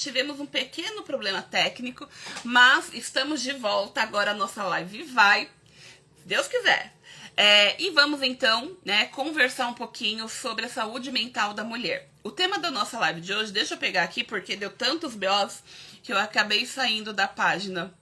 tivemos um pequeno problema técnico, mas estamos de volta. Agora a nossa live vai, se Deus quiser. E vamos então, né, conversar um pouquinho sobre a saúde mental da mulher. O tema da nossa live de hoje, deixa eu pegar aqui porque deu tantos BOs que eu acabei saindo da página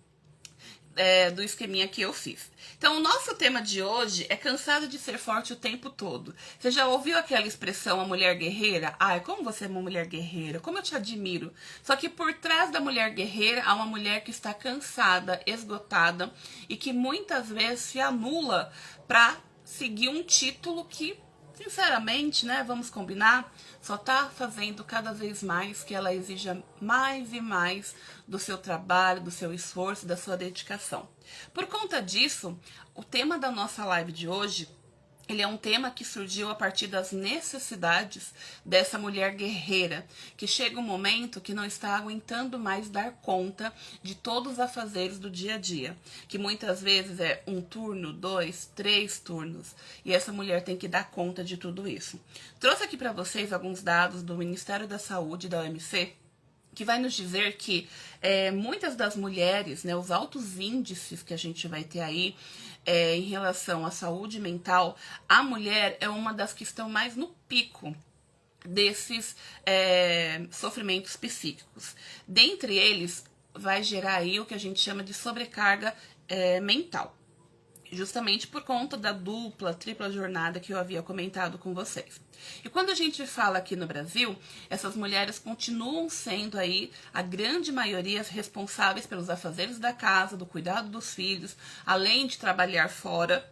do esqueminha que eu fiz. Então, o nosso tema de hoje é cansado de ser forte o tempo todo. Você já ouviu aquela expressão, a mulher guerreira? Ai, como você é uma mulher guerreira, como eu te admiro. Só que por trás da mulher guerreira há uma mulher que está cansada, esgotada e que muitas vezes se anula para seguir um título que, sinceramente, né, vamos combinar, só tá fazendo cada vez mais que ela exija mais e mais do seu trabalho, do seu esforço, da sua dedicação. Por conta disso, o tema da nossa live de hoje, ele é um tema que surgiu a partir das necessidades dessa mulher guerreira, que chega um momento que não está aguentando mais dar conta de todos os afazeres do dia a dia, que muitas vezes é um turno, 2, 3 turnos, e essa mulher tem que dar conta de tudo isso. Trouxe aqui para vocês alguns dados do Ministério da Saúde da OMC, que vai nos dizer que muitas das mulheres, né, os altos índices que a gente vai ter aí em relação à saúde mental, a mulher é uma das que estão mais no pico desses sofrimentos psíquicos. Dentre eles, vai gerar aí o que a gente chama de sobrecarga mental. Justamente por conta da dupla, tripla jornada que eu havia comentado com vocês. E quando a gente fala aqui no Brasil, essas mulheres continuam sendo aí, a grande maioria, responsáveis pelos afazeres da casa, do cuidado dos filhos, além de trabalhar fora,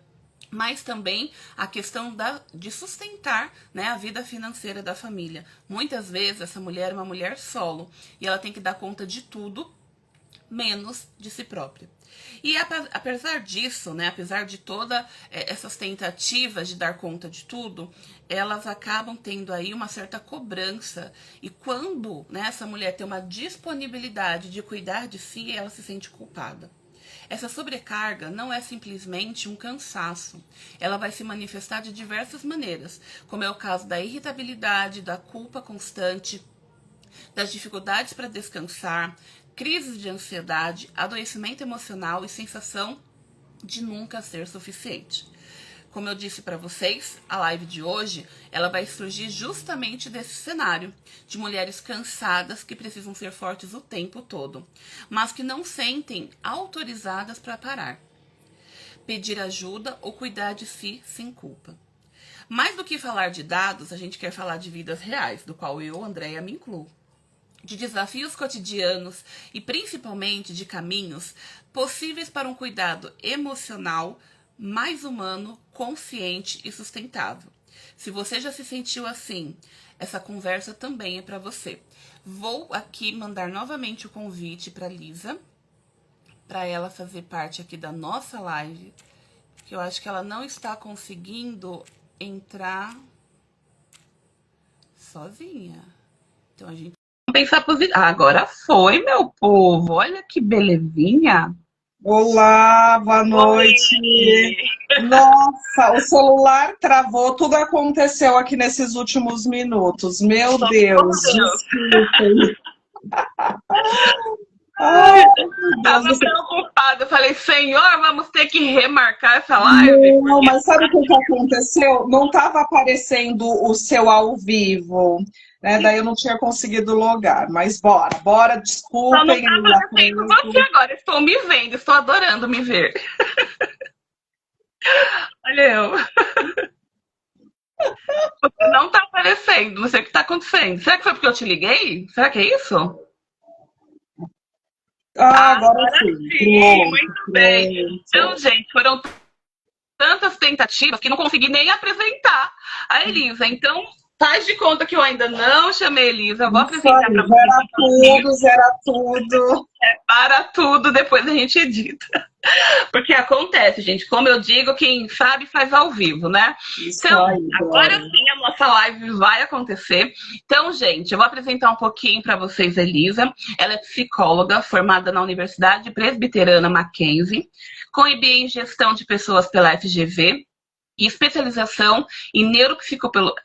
mas também a questão de sustentar, né, a vida financeira da família. Muitas vezes essa mulher é uma mulher solo e ela tem que dar conta de tudo, menos de si própria. E apesar disso, né, apesar de todas essas tentativas de dar conta de tudo, elas acabam tendo aí uma certa cobrança. E quando, né, essa mulher tem uma disponibilidade de cuidar de si, ela se sente culpada. Essa sobrecarga não é simplesmente um cansaço. Ela vai se manifestar de diversas maneiras, como é o caso da irritabilidade, da culpa constante, das dificuldades para descansar, crises de ansiedade, adoecimento emocional e sensação de nunca ser suficiente. Como eu disse para vocês, a live de hoje, ela vai surgir justamente desse cenário de mulheres cansadas que precisam ser fortes o tempo todo, mas que não sentem autorizadas para parar, pedir ajuda ou cuidar de si sem culpa. Mais do que falar de dados, a gente quer falar de vidas reais, do qual eu, Andréia, me incluo. De desafios cotidianos e principalmente de caminhos possíveis para um cuidado emocional mais humano, consciente e sustentável. Se você já se sentiu assim, essa conversa também é para você. Vou aqui mandar novamente o convite para Lisa, para ela fazer parte aqui da nossa live, que eu acho que ela não está conseguindo entrar sozinha. Então a gente pensar positivo. Agora foi, meu povo. Olha que belezinha. Olá, boa noite. Oi. Nossa, o celular travou, tudo aconteceu aqui nesses últimos minutos. Meu Só Deus, por Deus. desculpem. Ai, Ai, eu meu Deus tava do céu. preocupada. Eu falei, Senhor, vamos ter que remarcar essa live, Não, porque mas sabe o que que aconteceu? Não estava aparecendo o seu ao vivo, né? Daí eu não tinha conseguido logar. Mas bora, só não desculpem tá aí aparecendo você atraso. agora. Estou me vendo, estou adorando me ver. Olha eu. Você não tá aparecendo, não sei o que tá acontecendo. Será que foi porque eu te liguei? Será que é isso? Ah, Ah, agora agora sim. sim, Pronto, muito bem. Então, pronto. gente, foram tantas tentativas que não consegui nem apresentar a Elisa. Então, faz de conta que eu ainda não chamei a Elisa. Eu vou Isso apresentar aí, para vocês um pouquinho. zera tudo. Para tudo, depois a gente edita. Porque acontece, gente. Como eu digo, quem sabe faz ao vivo, né? Isso Então, aí, agora Glória. sim a nossa live vai acontecer. Então, gente, eu vou apresentar um pouquinho para vocês a Elisa. Ela é psicóloga, formada na Universidade Presbiteriana Mackenzie, com MBA em Gestão de Pessoas pela FGV e especialização em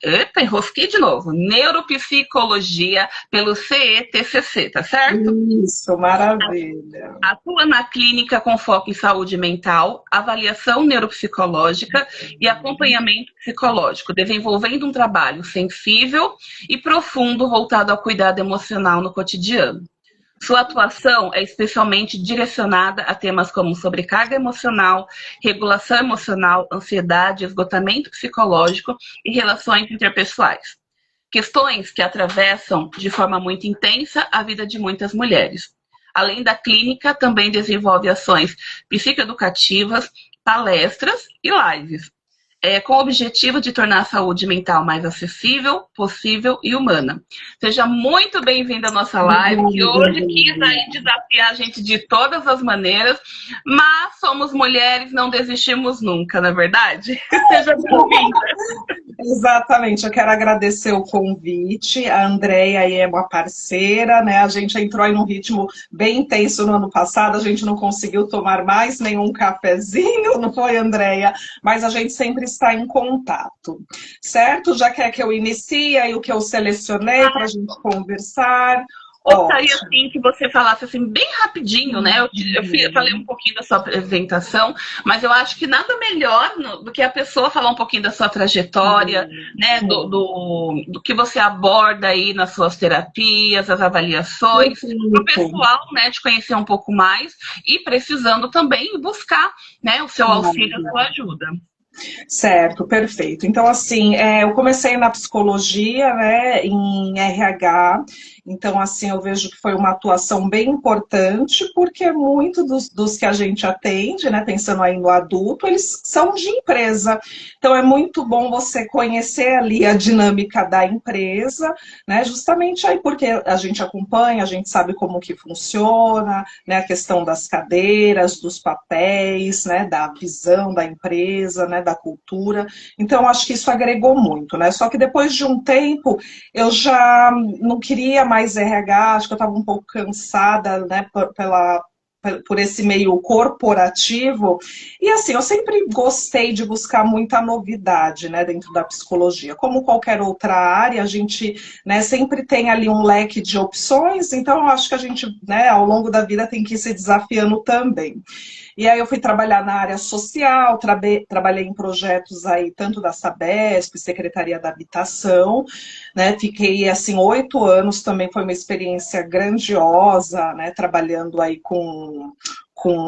Eita, enrosquei de novo. Neuropsicologia pelo CETCC, tá certo? Isso, maravilha. Atua na clínica com foco em saúde mental, avaliação neuropsicológica e acompanhamento psicológico, desenvolvendo um trabalho sensível e profundo voltado ao cuidado emocional no cotidiano. Sua atuação é especialmente direcionada a temas como sobrecarga emocional, regulação emocional, ansiedade, esgotamento psicológico e relações interpessoais. Questões que atravessam de forma muito intensa a vida de muitas mulheres. Além da clínica, também desenvolve ações psicoeducativas, palestras e lives, com o objetivo de tornar a saúde mental mais acessível, possível e humana. Seja muito bem-vinda à nossa live, que hoje quis aí desafiar a gente de todas as maneiras, mas somos mulheres, não desistimos nunca, não é verdade? Seja bem-vinda. Exatamente, eu quero agradecer o convite. A Andréia aí é uma parceira, né? A gente entrou aí num ritmo bem intenso no ano passado, a gente não conseguiu tomar mais nenhum cafezinho, não foi, Andréia? Mas a gente sempre está em contato, certo? Já quer que eu inicie aí o que eu selecionei para a gente conversar? Gostaria, assim, que você falasse, assim, bem rapidinho, né? Eu falei um pouquinho da sua apresentação, mas eu acho que nada melhor do que a pessoa falar um pouquinho da sua trajetória, né? Do que você aborda aí nas suas terapias, as avaliações, para o pessoal, né, te conhecer um pouco mais e precisando também buscar, né, o seu auxílio, a sua ajuda. Certo, perfeito. Então, assim, eu comecei na psicologia, né, em RH, então, assim, eu vejo que foi uma atuação bem importante, porque muito dos que a gente atende, né, pensando aí no adulto, eles são de empresa. Então, é muito bom você conhecer ali a dinâmica da empresa, né, justamente aí porque a gente acompanha, a gente sabe como que funciona, né, a questão das cadeiras, dos papéis, né, da visão da empresa, né, da cultura. Então, acho que isso agregou muito, né? Só que depois de um tempo, eu já não queria mais RH, acho que eu estava um pouco cansada, né, por esse meio corporativo. E assim, eu sempre gostei de buscar muita novidade, né, dentro da psicologia. Como qualquer outra área, a gente, né, sempre tem ali um leque de opções, então eu acho que a gente, né, ao longo da vida tem que ir se desafiando também. E aí eu fui trabalhar na área social, trabalhei em projetos aí, tanto da Sabesp, Secretaria da Habitação, né? Fiquei, assim, 8 anos, também foi uma experiência grandiosa, né? Trabalhando aí com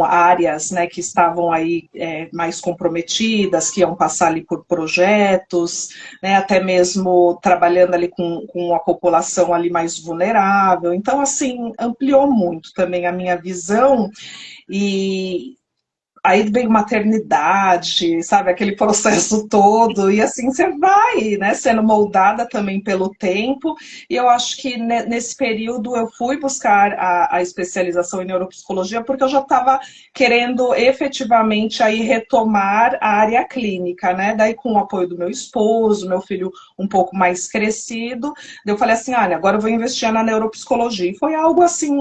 áreas, né, que estavam aí mais comprometidas, que iam passar ali por projetos, né, até mesmo trabalhando ali com a população ali mais vulnerável. Então, assim, ampliou muito também a minha visão. E aí vem maternidade, sabe, aquele processo todo, e assim você vai, né, sendo moldada também pelo tempo, e eu acho que nesse período eu fui buscar a especialização em neuropsicologia porque eu já estava querendo efetivamente aí retomar a área clínica, né, daí com o apoio do meu esposo, meu filho um pouco mais crescido, eu falei assim, olha, agora eu vou investir na neuropsicologia, e foi algo assim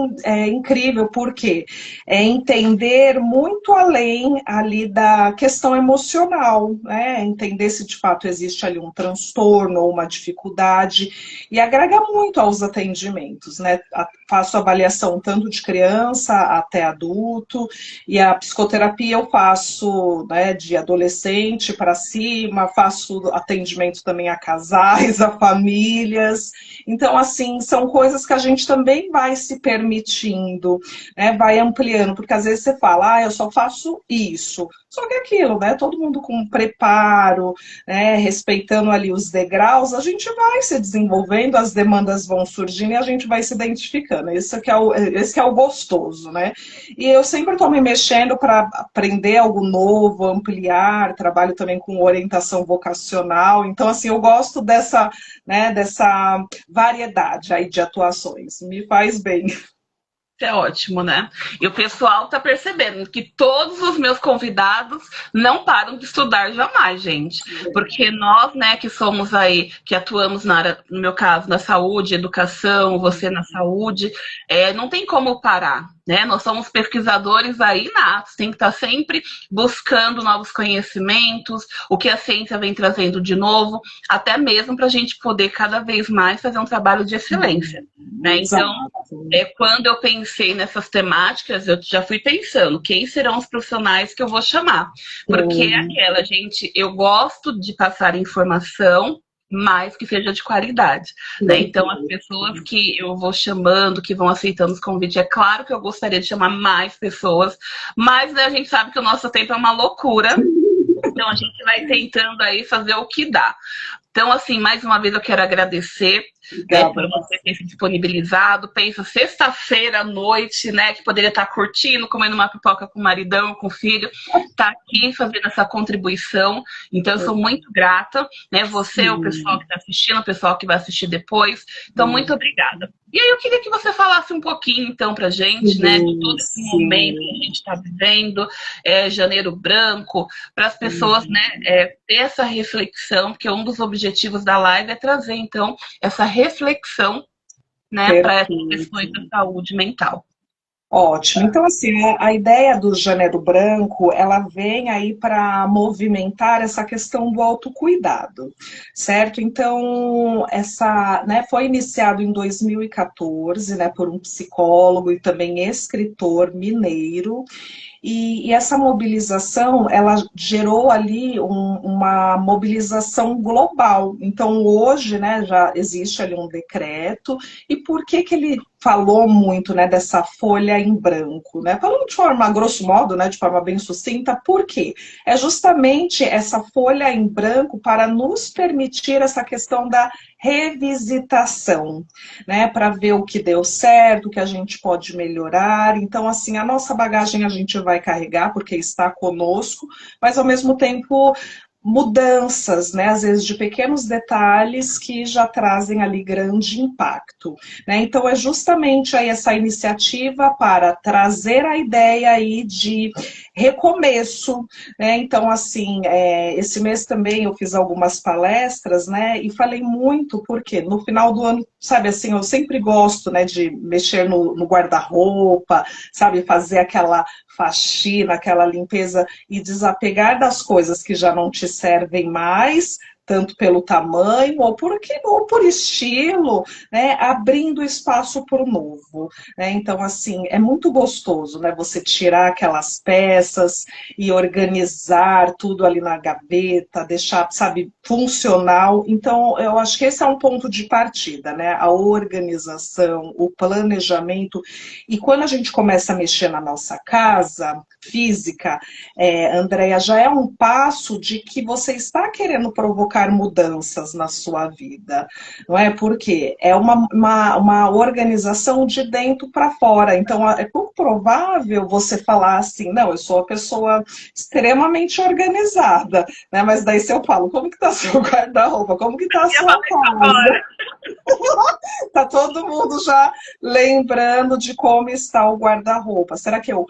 incrível, porque entender muito além ali da questão emocional, né? Entender se de fato existe ali um transtorno ou uma dificuldade, e agrega muito aos atendimentos, né? Faço avaliação tanto de criança até adulto, e a psicoterapia eu faço, né, de adolescente para cima, faço atendimento também a casais, a famílias. Então, assim, são coisas que a gente também vai se permitindo, né? Vai ampliando, porque às vezes você fala, eu só faço isso. Só que é aquilo, né? Todo mundo com preparo, né? Respeitando ali os degraus, a gente vai se desenvolvendo, as demandas vão surgindo e a gente vai se identificando. Esse que é o gostoso, né? E eu sempre estou me mexendo para aprender algo novo, ampliar, trabalho também com orientação vocacional. Então, assim, eu gosto dessa, né, dessa variedade aí de atuações. Me faz bem. É ótimo, né? E o pessoal tá percebendo que todos os meus convidados não param de estudar jamais, gente. Porque nós, né, que somos aí, que atuamos na área, no meu caso, na saúde, educação, você na saúde, não tem como parar. né? Nós somos pesquisadores aí natos, tem que estar sempre buscando novos conhecimentos, o que a ciência vem trazendo de novo, até mesmo para a gente poder cada vez mais fazer um trabalho de excelência, né? Então, quando eu pensei nessas temáticas, eu já fui pensando quem serão os profissionais que eu vou chamar, porque é aquela, gente, eu gosto de passar informação, mas que seja de qualidade, né? Então, as pessoas que eu vou chamando, que vão aceitando os convites, é claro que eu gostaria de chamar mais pessoas, mas né, a gente sabe que o nosso tempo é uma loucura, então a gente vai tentando aí fazer o que dá. Então, assim, mais uma vez eu quero agradecer, né, por você ter se disponibilizado. Pensa, sexta-feira à noite, né, que poderia estar curtindo, comendo uma pipoca com o maridão, com o filho, tá aqui fazendo essa contribuição. Então, eu sou muito grata, né, você, o pessoal que está assistindo, o pessoal que vai assistir depois. Então, muito obrigada. E aí eu queria que você falasse um pouquinho, então, pra gente, né, de todo esse momento que a gente está vivendo, Janeiro Branco, para as pessoas, né, ter essa reflexão, porque um dos objetivos da live é trazer, então, essa reflexão, né, para essas questões da saúde mental. Ótimo. Então, assim, a ideia do Janeiro Branco, ela vem aí para movimentar essa questão do autocuidado, certo? Então, né, foi iniciado em 2014, né, por um psicólogo e também escritor mineiro. E essa mobilização, ela gerou ali uma mobilização global. Então, hoje, né, já existe ali um decreto. E por que ele falou muito, né, dessa folha em branco, né? Falando de forma, grosso modo, né, de forma bem sucinta, por quê? É justamente essa folha em branco para nos permitir essa questão da revisitação, né, para ver o que deu certo, o que a gente pode melhorar. Então, assim, a nossa bagagem a gente vai carregar, porque está conosco, mas ao mesmo tempo mudanças, né, às vezes de pequenos detalhes que já trazem ali grande impacto, né? Então é justamente aí essa iniciativa para trazer a ideia aí de recomeço, né? Então assim, esse mês também eu fiz algumas palestras, né, e falei muito, porque no final do ano, sabe assim, eu sempre gosto, né, de mexer no guarda-roupa, sabe, fazer aquela faxina, aquela limpeza e desapegar das coisas que já não te servem mais, tanto pelo tamanho ou por estilo, né, abrindo espaço para o novo, né? Então, assim, é muito gostoso, né, você tirar aquelas peças e organizar tudo ali na gaveta, deixar, sabe, funcional. Então, eu acho que esse é um ponto de partida, né, a organização, o planejamento. E quando a gente começa a mexer na nossa casa física, Andréia, já é um passo de que você está querendo provocar mudanças na sua vida, não é? Porque é uma organização de dentro para fora. Então, é pouco provável você falar assim, não, eu sou uma pessoa extremamente organizada, né? Mas daí se eu falo, como que tá seu guarda-roupa? Como que tá a sua casa? Tá todo mundo já lembrando de como está o guarda-roupa. Será que eu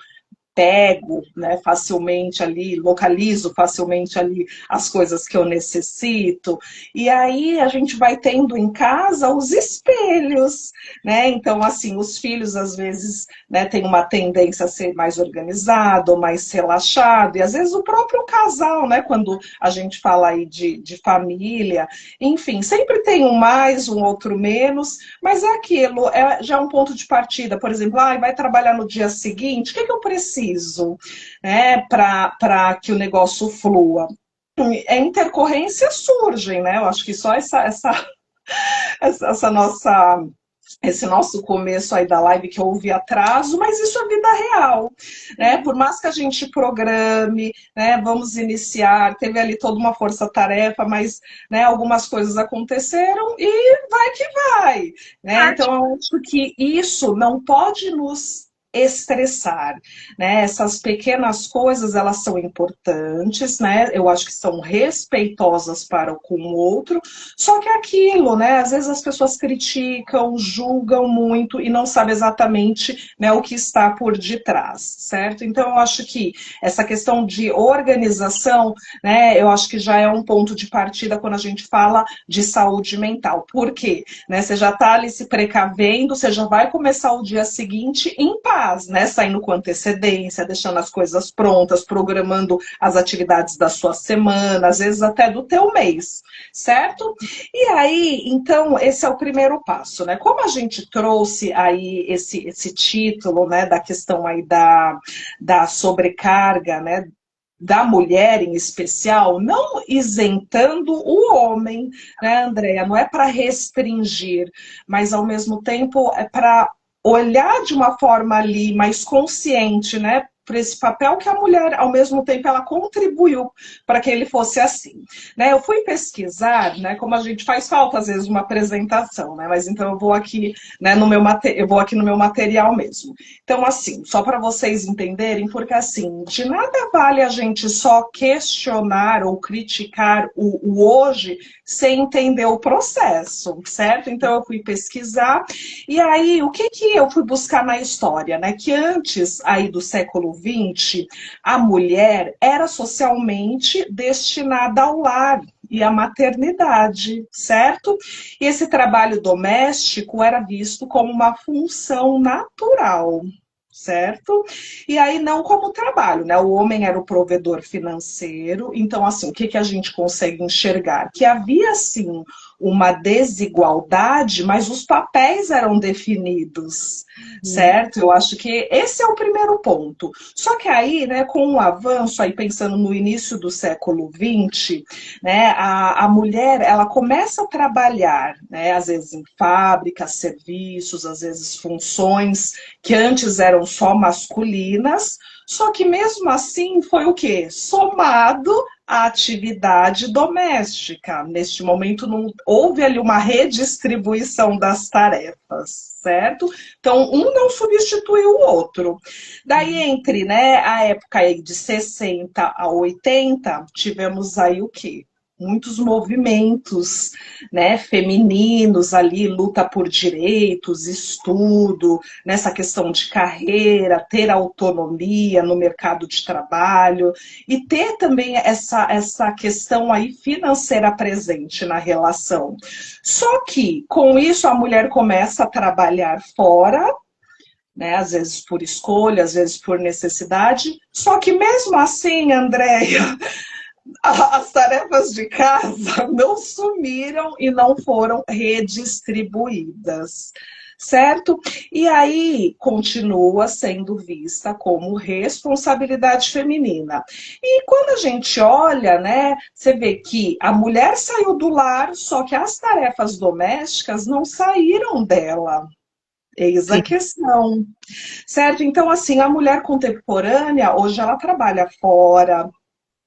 pego, né, facilmente ali, localizo facilmente ali as coisas que eu necessito? E aí a gente vai tendo em casa os espelhos, né? Então, assim, os filhos às vezes, né, têm uma tendência a ser mais organizado, mais relaxado, e às vezes o próprio casal, né, quando a gente fala aí de família, enfim, sempre tem um mais, um outro menos, mas é aquilo, já é um ponto de partida. Por exemplo, vai trabalhar no dia seguinte, o que eu preciso, né, para que o negócio flua? Intercorrências surgem, né? Eu acho que só essa nossa esse nosso começo aí da live que houve atraso, mas isso é vida real, né? Por mais que a gente programe, né, vamos iniciar, teve ali toda uma força-tarefa, mas, né, algumas coisas aconteceram e vai que vai, né? Então eu acho que isso não pode nos estressar, né? Essas pequenas coisas, elas são importantes, né? Eu acho que são respeitosas para com o outro, só que é aquilo, né? Às vezes as pessoas criticam, julgam muito e não sabem exatamente, né, o que está por detrás, certo? Então eu acho que essa questão de organização, né, eu acho que já é um ponto de partida quando a gente fala de saúde mental. Por quê? Né? Você já está ali se precavendo, você já vai começar o dia seguinte em paz. faz, né? Saindo com antecedência, deixando as coisas prontas, programando as atividades da sua semana, às vezes até do teu mês, certo? E aí, então, esse é o primeiro passo, né? Como a gente trouxe aí esse título, né, da questão aí da sobrecarga, né, da mulher em especial, não isentando o homem, né, Andréia? Não é para restringir, mas ao mesmo tempo é para olhar de uma forma ali mais consciente, né? Por esse papel que a mulher, ao mesmo tempo, ela contribuiu para que ele fosse assim. Né? Eu fui pesquisar, né, como a gente faz falta, às vezes, uma apresentação, né? Mas então eu vou aqui, né, eu vou aqui no meu material mesmo. Então, assim, só para vocês entenderem, porque assim, de nada vale a gente só questionar ou criticar o hoje sem entender o processo, certo? Então eu fui pesquisar, e aí o que eu fui buscar na história, né? Que antes aí do século XX, a mulher era socialmente destinada ao lar e à maternidade, certo? E esse trabalho doméstico era visto como uma função natural, certo? E aí não como trabalho, né? O homem era o provedor financeiro, então assim, o que a gente consegue enxergar? Que havia sim uma desigualdade, mas os papéis eram definidos, certo? Eu acho que esse é o primeiro ponto. Só que aí, né, com o avanço, aí pensando no início do século XX, né, a mulher, ela começa a trabalhar, né, às vezes em fábricas, serviços, às vezes funções que antes eram só masculinas, só que mesmo assim foi o quê? Somado à atividade doméstica. Neste momento não houve ali uma redistribuição das tarefas, certo? Então, um não substitui o outro. Daí, entre, né, a época aí de 60 a 80, tivemos aí o quê? Muitos movimentos, né, femininos ali, luta por direitos, estudo, nessa questão de carreira, ter autonomia no mercado de trabalho e ter também essa questão aí financeira presente na relação. Só que, com isso, a mulher começa a trabalhar fora, né, às vezes por escolha, às vezes por necessidade, só que mesmo assim, Andréia, as tarefas de casa não sumiram e não foram redistribuídas, certo? E aí continua sendo vista como responsabilidade feminina. E quando a gente olha, né, você vê que a mulher saiu do lar, só que as tarefas domésticas não saíram dela. Eis a Sim. questão, certo? Então, assim, a mulher contemporânea, hoje ela trabalha fora,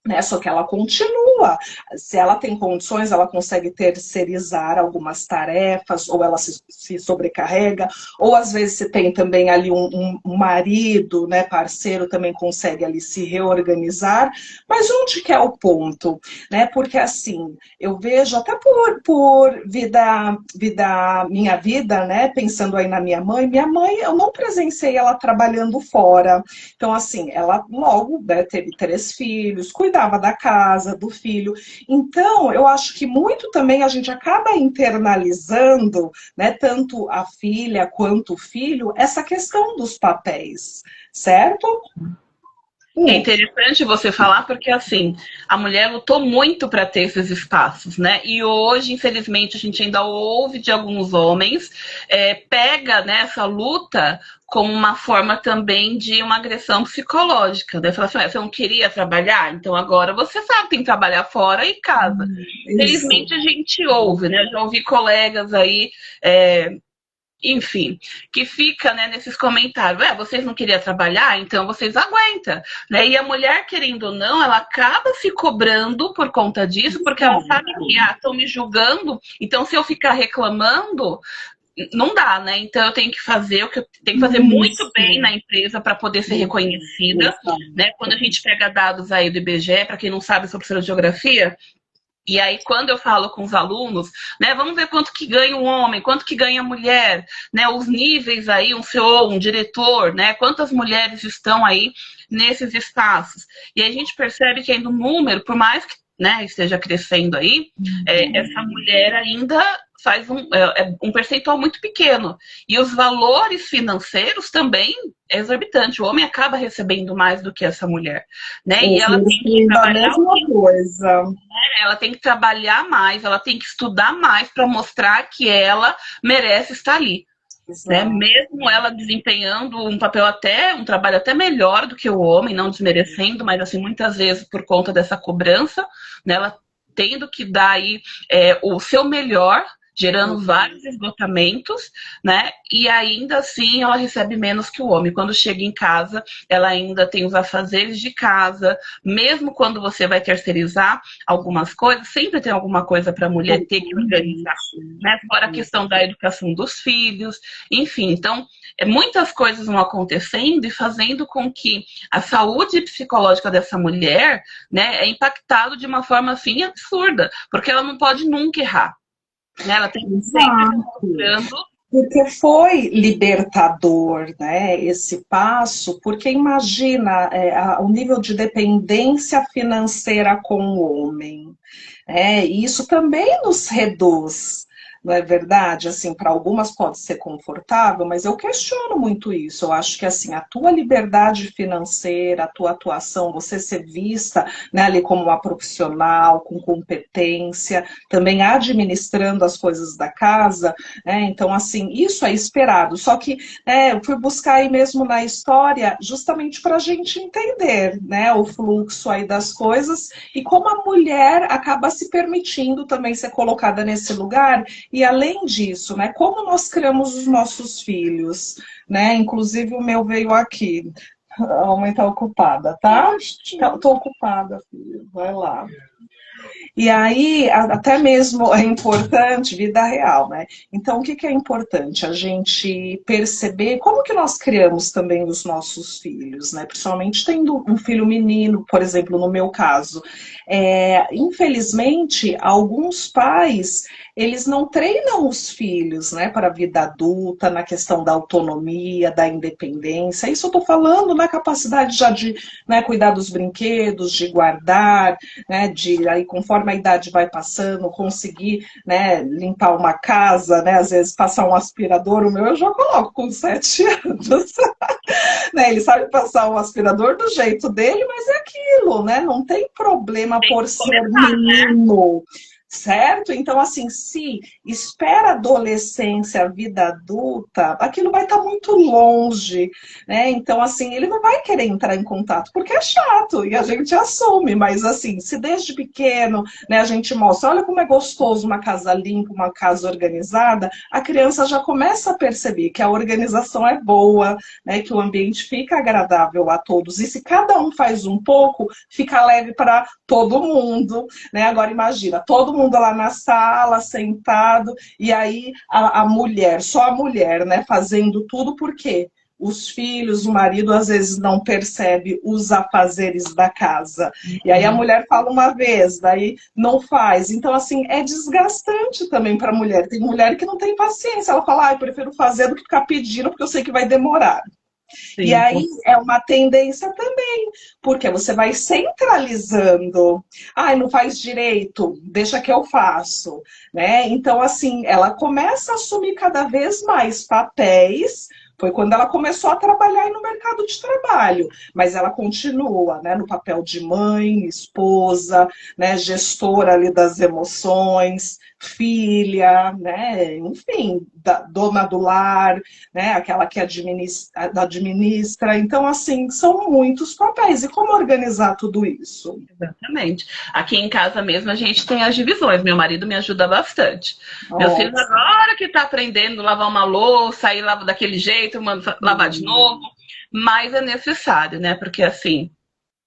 né? Só que ela continua. Se ela tem condições, ela consegue terceirizar algumas tarefas, ou ela se sobrecarrega, ou às vezes se tem também ali um marido, né, parceiro, também consegue ali se reorganizar. Mas onde que é o ponto? Né? Porque assim, eu vejo até por minha vida, né, pensando aí na minha mãe, eu não presenciei ela trabalhando fora. Então, assim, ela logo, né, teve 3 filhos, cuidava da casa, do filho. Então, eu acho que muito também a gente acaba internalizando, né, tanto a filha quanto o filho, essa questão dos papéis, certo? É interessante você falar porque, assim, a mulher lutou muito para ter esses espaços, né? E hoje, infelizmente, a gente ainda ouve de alguns homens, pega, né, essa luta como uma forma também de uma agressão psicológica, né? Fala assim, você não queria trabalhar? Então agora você sabe que tem que trabalhar fora e casa. Isso. Infelizmente, a gente ouve, né? Já ouvi colegas aí... enfim, que fica, né, nesses comentários, vocês não queriam trabalhar, então vocês aguentam, né? E a mulher, querendo ou não, ela acaba se cobrando por conta disso, porque ela sabe que estão me julgando, então se eu ficar reclamando, não dá, né? Então eu tenho que fazer o que eu tenho que fazer muito bem na empresa para poder ser reconhecida, né? Quando a gente pega dados aí do IBGE, para quem não sabe sobre geografia, e aí, quando eu falo com os alunos, né, vamos ver quanto que ganha um homem, quanto que ganha a mulher, né, os níveis aí, um CEO, um diretor, né, quantas mulheres estão aí nesses espaços. E aí a gente percebe que ainda o número, por mais que né, esteja crescendo aí, essa mulher ainda faz um percentual muito pequeno. E os valores financeiros também é exorbitante. O homem acaba recebendo mais do que essa mulher, né? E ela tem que Da trabalhar, mesma coisa. ela tem que trabalhar mais, ela tem que estudar mais para mostrar que ela merece estar ali. Né? Mesmo ela desempenhando um trabalho até melhor do que o homem, não desmerecendo, mas assim, muitas vezes por conta dessa cobrança, né, ela tendo que dar aí o seu melhor, gerando vários esgotamentos, né? E ainda assim ela recebe menos que o homem. Quando chega em casa, ela ainda tem os afazeres de casa, mesmo quando você vai terceirizar algumas coisas, sempre tem alguma coisa para a mulher ter que organizar, né? Fora a questão da educação dos filhos, enfim, então muitas coisas vão acontecendo e fazendo com que a saúde psicológica dessa mulher, né, é impactado de uma forma assim absurda, porque ela não pode nunca errar. Ela tem que sempre estar mostrando. Porque foi libertador, né, esse passo, porque imagina o nível de dependência financeira com o homem. E isso também nos reduz, não é verdade? Assim, para algumas pode ser confortável, mas eu questiono muito isso. Eu acho que assim, a tua liberdade financeira, a tua atuação, você ser vista, né, ali como uma profissional, com competência, também administrando as coisas da casa, então assim, isso é esperado. Só que eu fui buscar aí mesmo na história justamente para a gente entender, né, o fluxo aí das coisas e como a mulher acaba se permitindo também ser colocada nesse lugar. E além disso, né, como nós criamos os nossos filhos, né? Inclusive o meu veio aqui. A mãe está ocupada, tá? Estou ocupada, filho. Vai lá. E aí, até mesmo é importante, vida real, né? Então, o que é importante? A gente perceber como que nós criamos também os nossos filhos, né? Principalmente tendo um filho menino, por exemplo, no meu caso. Infelizmente, alguns pais, eles não treinam os filhos, né, para a vida adulta, na questão da autonomia, da independência. Isso eu estou falando na capacidade já de, né, cuidar dos brinquedos, de guardar, né, de aí conforme a idade vai passando, conseguir, né, limpar uma casa, né, às vezes passar um aspirador, o meu eu já coloco com 7 anos. Né, ele sabe passar um aspirador do jeito dele, mas é aquilo, né? Não tem problema por ser menino. Certo? Então, assim, se espera a adolescência, a vida adulta, aquilo vai estar muito longe, né? Então, assim, ele não vai querer entrar em contato, porque é chato, e a gente assume, mas assim, se desde pequeno, né, a gente mostra, olha como é gostoso uma casa limpa, uma casa organizada, a criança já começa a perceber que a organização é boa, né, que o ambiente fica agradável a todos, e se cada um faz um pouco, fica leve para todo mundo, né? Agora imagina, todo mundo lá na sala, sentado, e aí a mulher, só a mulher, né, fazendo tudo, por quê? Os filhos, o marido, às vezes não percebe os afazeres da casa. E aí a mulher fala uma vez, daí não faz. Então, assim, é desgastante também para a mulher. Tem mulher que não tem paciência. Ela fala, eu prefiro fazer do que ficar pedindo, porque eu sei que vai demorar. Sim. E aí é uma tendência também, porque você vai centralizando. Não faz direito, deixa que eu faço, né? Então, assim, ela começa a assumir cada vez mais papéis. Foi quando ela começou a trabalhar no mercado de trabalho, mas ela continua, né, no papel de mãe, esposa, né, gestora ali das emoções, filha, né, enfim, dona do lar, né, aquela que administra. Então, assim, são muitos papéis. E como organizar tudo isso? Exatamente. Aqui em casa mesmo a gente tem as divisões. Meu marido me ajuda bastante. Meu filho agora que está aprendendo a lavar uma louça, aí lava daquele jeito, manda lavar de novo. Mas é necessário, né? Porque assim,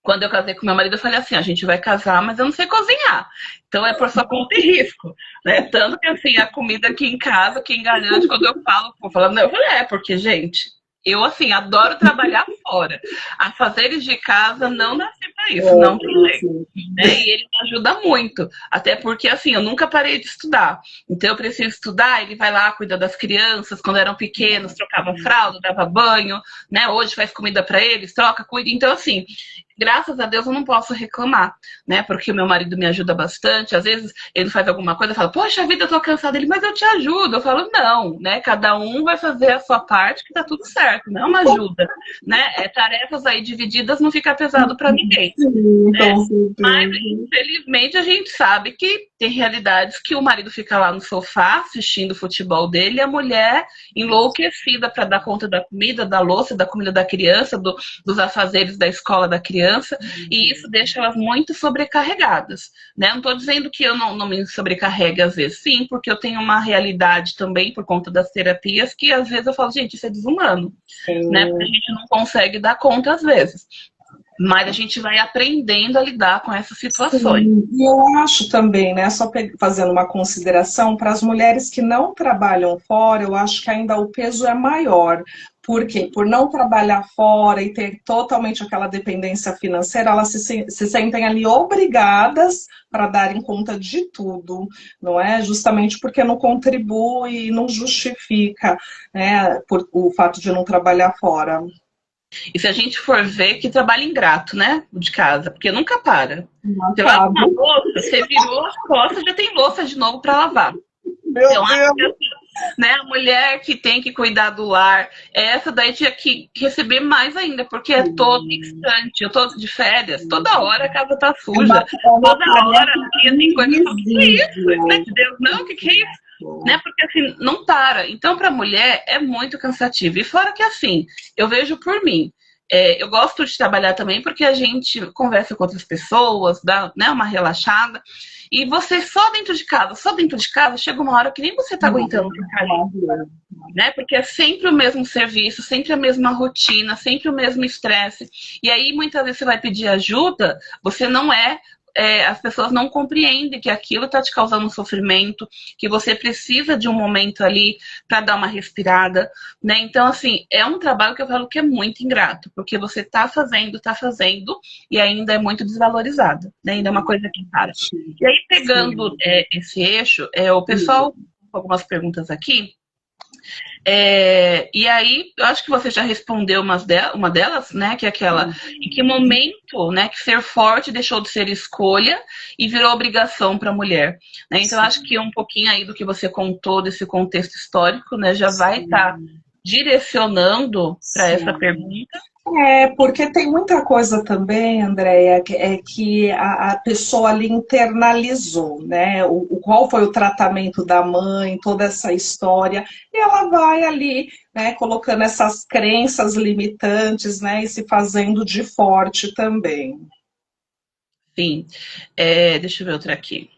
quando eu casei com meu marido, eu falei assim, a gente vai casar, mas eu não sei cozinhar. Então é por sua conta e risco, né? Tanto que assim, a comida aqui em casa, quem garante, quando eu falo, eu falei, porque, gente, eu assim, adoro trabalhar fora. Afazeres de casa não nasci para isso, não tem jeito. Né? E ele me ajuda muito. Até porque, assim, eu nunca parei de estudar. Então eu preciso estudar, ele vai lá, cuida das crianças, quando eram pequenos, trocava fralda, dava banho, né? Hoje faz comida para eles, troca, cuida. Então, assim, graças a Deus eu não posso reclamar, né? Porque o meu marido me ajuda bastante. Às vezes ele faz alguma coisa e fala, poxa vida, eu tô cansada. Ele, mas eu te ajudo. Eu falo, não, né? Cada um vai fazer a sua parte que tá tudo certo, não é uma ajuda, né? Tarefas aí divididas não fica pesado para ninguém. Sim, Né? com Mas, certeza. infelizmente, a gente sabe que tem realidades que o marido fica lá no sofá assistindo o futebol dele e a mulher enlouquecida para dar conta da comida, da louça, da comida da criança, dos afazeres da escola da criança, e isso deixa elas muito sobrecarregadas. Né? Não estou dizendo que eu não me sobrecarregue às vezes, sim, porque eu tenho uma realidade também por conta das terapias que às vezes eu falo, gente, isso é desumano, né? Porque a gente não consegue dar conta às vezes. Mas a gente vai aprendendo a lidar com essas situações. Sim, e eu acho também, né, só fazendo uma consideração, para as mulheres que não trabalham fora, eu acho que ainda o peso é maior. Por quê? Por não trabalhar fora e ter totalmente aquela dependência financeira, elas se sentem ali obrigadas para darem conta de tudo, não é? Justamente porque não contribui e não justifica, né, por o fato de não trabalhar fora. E se a gente for ver, que trabalho ingrato, né? O de casa, porque nunca para. Não Você lava uma acaba. louça, você virou as costas, já tem louça de novo para lavar. Meu Então, acho que Deus! assim, né, a mulher que tem que cuidar do lar, essa daí tinha que receber mais ainda, porque é todo instante. Eu tô de férias, toda hora a casa tá suja, É uma toda hora tarefa a pia tem coisa. Eu falo, que é isso? Né, invisível. de Deus, não, que é isso? Né? Porque assim, não para. Então, para a mulher é muito cansativo. E fora que assim, eu vejo por mim. Eu gosto de trabalhar também porque a gente conversa com outras pessoas, dá, né, uma relaxada. E você só dentro de casa, chega uma hora que nem você tá aguentando ficar ali, né? Porque é sempre o mesmo serviço, sempre a mesma rotina, sempre o mesmo estresse. E aí, muitas vezes, você vai pedir ajuda, você não as pessoas não compreendem que aquilo está te causando sofrimento, que você precisa de um momento ali para dar uma respirada, né? Então, assim, é um trabalho que eu falo que é muito ingrato, porque você está fazendo, e ainda é muito desvalorizado, né? Ainda é uma coisa que para. E aí, pegando esse eixo, o pessoal, com algumas perguntas aqui, e aí, eu acho que você já respondeu uma delas, né? Que é aquela, em que momento, né, que ser forte deixou de ser escolha e virou obrigação para a mulher. Né? Então, eu acho que um pouquinho aí do que você contou desse contexto histórico, né, já vai estar direcionando para essa pergunta. Porque tem muita coisa também, Andréia, que a pessoa ali internalizou, né? Qual foi o tratamento da mãe, toda essa história, e ela vai ali, né, colocando essas crenças limitantes, né, e se fazendo de forte também. Sim. Deixa eu ver outra aqui.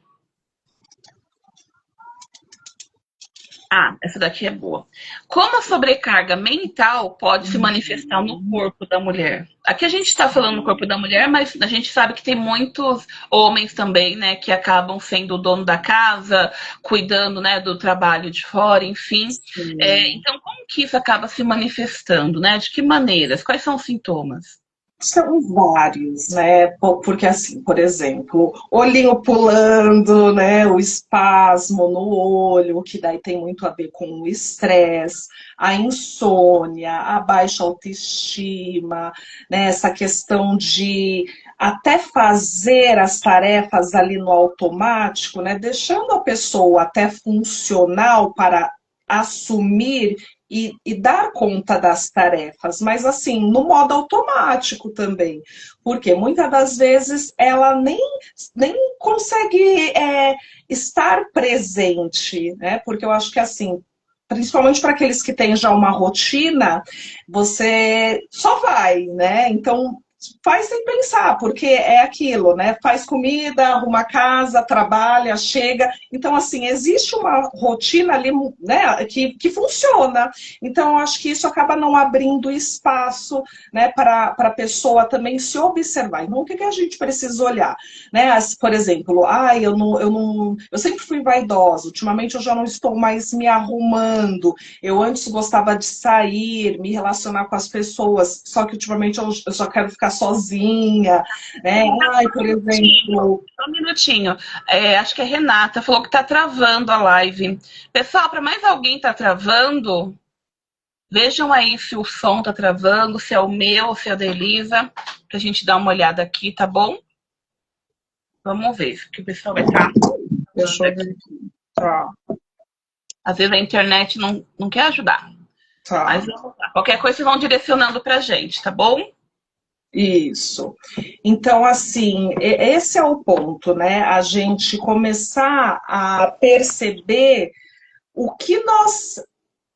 Essa daqui é boa. Como a sobrecarga mental pode se manifestar no corpo da mulher? Aqui a gente está falando no corpo da mulher, mas a gente sabe que tem muitos homens também, né, que acabam sendo o dono da casa, cuidando, né, do trabalho de fora, enfim. Então, como que isso acaba se manifestando, né? De que maneiras? Quais são os sintomas? São vários, né? Porque assim, por exemplo, olhinho pulando, né? O espasmo no olho, que daí tem muito a ver com o estresse, a insônia, a baixa autoestima, né? Essa questão de até fazer as tarefas ali no automático, né? Deixando a pessoa até funcional para assumir e dar conta das tarefas, mas assim, no modo automático também, porque muitas das vezes ela nem consegue estar presente, né? Porque eu acho que assim, principalmente para aqueles que têm já uma rotina, você só vai, né? Então faz sem pensar, porque é aquilo, né? Faz comida, arruma casa, trabalha, chega. Então, assim, existe uma rotina ali, né, que funciona. Então, eu acho que isso acaba não abrindo espaço, né, para a pessoa também se observar. Então, o que a gente precisa olhar? Né? Por exemplo, eu sempre fui vaidosa, ultimamente eu já não estou mais me arrumando. Eu antes gostava de sair, me relacionar com as pessoas, só que ultimamente eu só quero ficar sozinha, né? Ai, por exemplo. Só um minutinho. Acho que a Renata falou que tá travando a live. Pessoal, para mais alguém tá travando, vejam aí se o som tá travando, se é o meu, se é o da Elisa. pra gente dar uma olhada aqui, tá bom? Vamos ver, que o pessoal vai estar. Deixa eu ver aqui. Tá, Às vezes a internet não quer ajudar. Mas tá. vamos lá. Qualquer coisa vocês vão direcionando pra gente, tá bom? Isso. Então, assim, esse é o ponto, né? A gente começar a perceber o que nós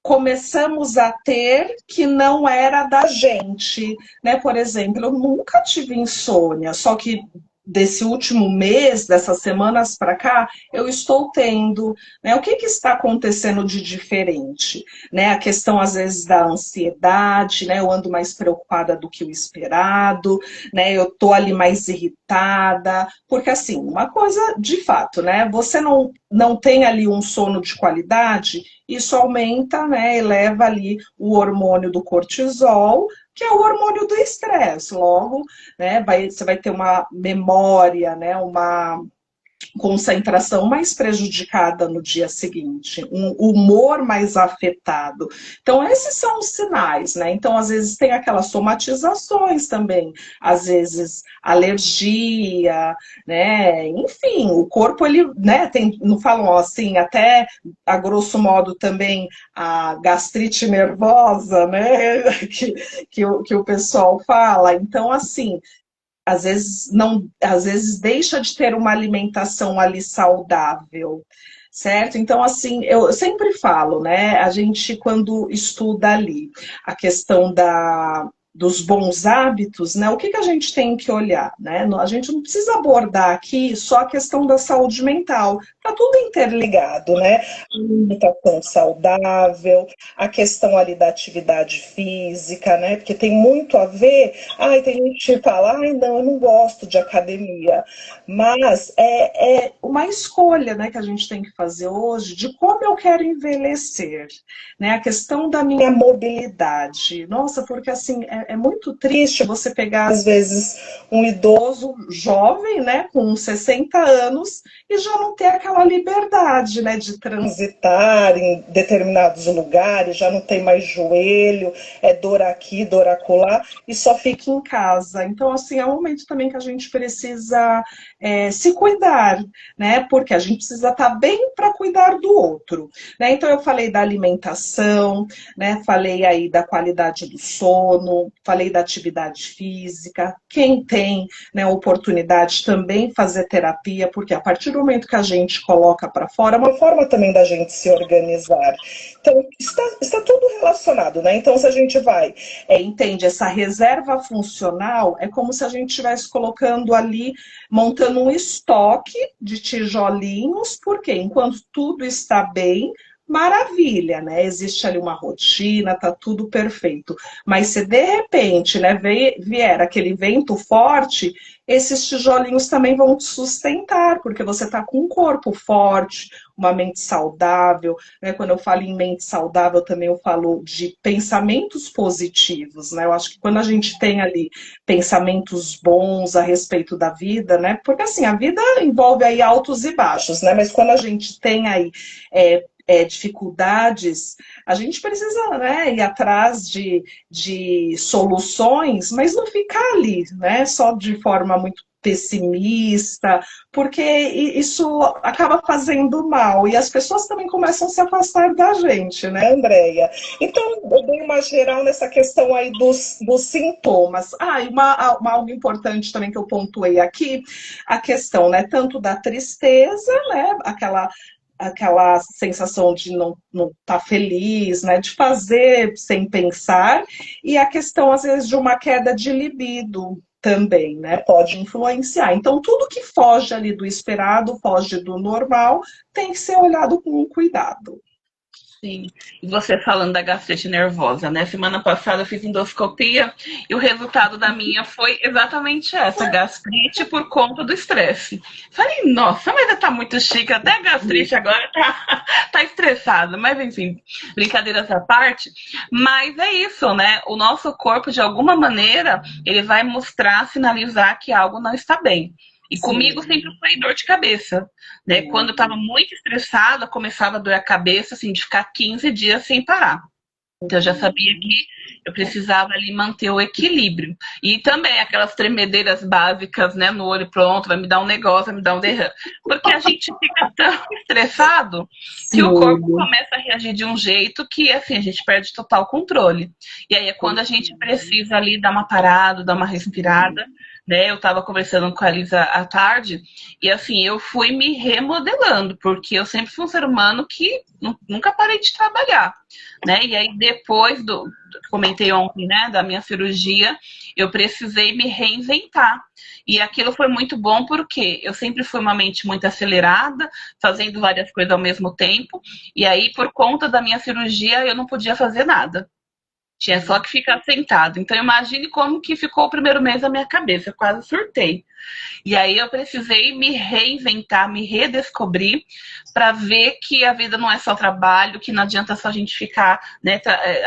começamos a ter que não era da gente, né? Por exemplo, eu nunca tive insônia, só que desse último mês, dessas semanas para cá, eu estou tendo, né? O que que está acontecendo de diferente, né? A questão às vezes da ansiedade, né? Eu ando mais preocupada do que o esperado, né? Eu tô ali mais irritada, porque assim, uma coisa de fato, né? Você não tem ali um sono de qualidade, isso aumenta, né, eleva ali o hormônio do cortisol, que é o hormônio do estresse. Logo, né, você vai ter uma memória, né, uma concentração mais prejudicada no dia seguinte, um humor mais afetado. Então, esses são os sinais, né? Então, às vezes tem aquelas somatizações também, às vezes alergia, né? Enfim, o corpo, ele, né, tem, não falam assim, até a grosso modo também a gastrite nervosa, né? Que o pessoal fala. Então, assim, às vezes não, às vezes deixa de ter uma alimentação ali saudável, certo? Então, assim, eu sempre falo, né? A gente, quando estuda ali a questão dos bons hábitos, né? O que que a gente tem que olhar, né? A gente não precisa abordar aqui só a questão da saúde mental, tá tudo interligado, né? Alimentação saudável, a questão ali da atividade física, né? Porque tem muito a ver. Ai, tem gente que fala, ai, não, eu não gosto de academia. Mas é uma escolha, né, que a gente tem que fazer hoje de como eu quero envelhecer, né? A questão da minha mobilidade. Nossa, porque assim, é muito triste você pegar, às vezes, um idoso jovem, né, com 60 anos, e já não ter aquela liberdade, né, de transitar em determinados lugares, já não tem mais joelho, é dor aqui, dor acolá, e só fica em casa. Então, assim, é um momento também que a gente precisa se cuidar, né, porque a gente precisa estar bem para cuidar do outro, né? Então, eu falei da alimentação, né, falei aí da qualidade do sono, falei da atividade física, quem tem, né, oportunidade também fazer terapia, porque a partir do momento que a gente coloca para fora, é uma forma também da gente se organizar. Então, está tudo relacionado, né? Então, se a gente vai, entende, essa reserva funcional é como se a gente estivesse colocando ali, montando um estoque de tijolinhos, porque enquanto tudo está bem, maravilha, né? Existe ali uma rotina, tá tudo perfeito. Mas se de repente, né, vier aquele vento forte, esses tijolinhos também vão te sustentar, porque você está com um corpo forte, uma mente saudável, né? Quando eu falo em mente saudável, também eu falo de pensamentos positivos, né? Eu acho que quando a gente tem ali pensamentos bons a respeito da vida, né? Porque assim, a vida envolve aí altos e baixos, né? Mas quando a gente tem aí dificuldades, a gente precisa, né, ir atrás de soluções, mas não ficar ali, né, só de forma muito pessimista, porque isso acaba fazendo mal e as pessoas também começam a se afastar da gente, né, Andréia? Então, eu dei uma geral nessa questão aí dos sintomas. E algo importante também que eu pontuei aqui, a questão, né, tanto da tristeza, né, aquela sensação de não estar feliz, né, de fazer sem pensar, e a questão, às vezes, de uma queda de libido também, né, pode influenciar. Então, tudo que foge ali do esperado, foge do normal, tem que ser olhado com cuidado. Sim. E você falando da gastrite nervosa, né? Semana passada eu fiz endoscopia e o resultado da minha foi exatamente essa, gastrite por conta do estresse. Falei, nossa, mas tá muito chique, até a gastrite agora tá estressada. Mas enfim, brincadeiras à parte. Mas é isso, né? O nosso corpo, de alguma maneira, ele vai mostrar, sinalizar que algo não está bem. E Sim. Comigo sempre foi dor de cabeça, né? Quando eu estava muito estressada, começava a doer a cabeça, assim, de ficar 15 dias sem parar. Então eu já sabia que eu precisava ali manter o equilíbrio. E também aquelas tremedeiras básicas, né, no olho, pronto, vai me dar um negócio, vai me dar um derrame. Porque a gente fica tão estressado que o corpo Sim. começa a reagir de um jeito que, assim, a gente perde total controle. E aí é quando a gente precisa ali dar uma parada, dar uma respirada, né? Eu estava conversando com a Lisa à tarde e, assim, eu fui me remodelando, porque eu sempre fui um ser humano que nunca parei de trabalhar, né? E aí depois comentei ontem, né, da minha cirurgia, eu precisei me reinventar. E aquilo foi muito bom porque eu sempre fui uma mente muito acelerada, fazendo várias coisas ao mesmo tempo, e aí por conta da minha cirurgia eu não podia fazer nada. Tinha só que ficar sentado. Então imagine como que ficou o primeiro mês na minha cabeça, eu quase surtei. E aí eu precisei me reinventar, me redescobrir para ver que a vida não é só trabalho, que não adianta só a gente ficar, né,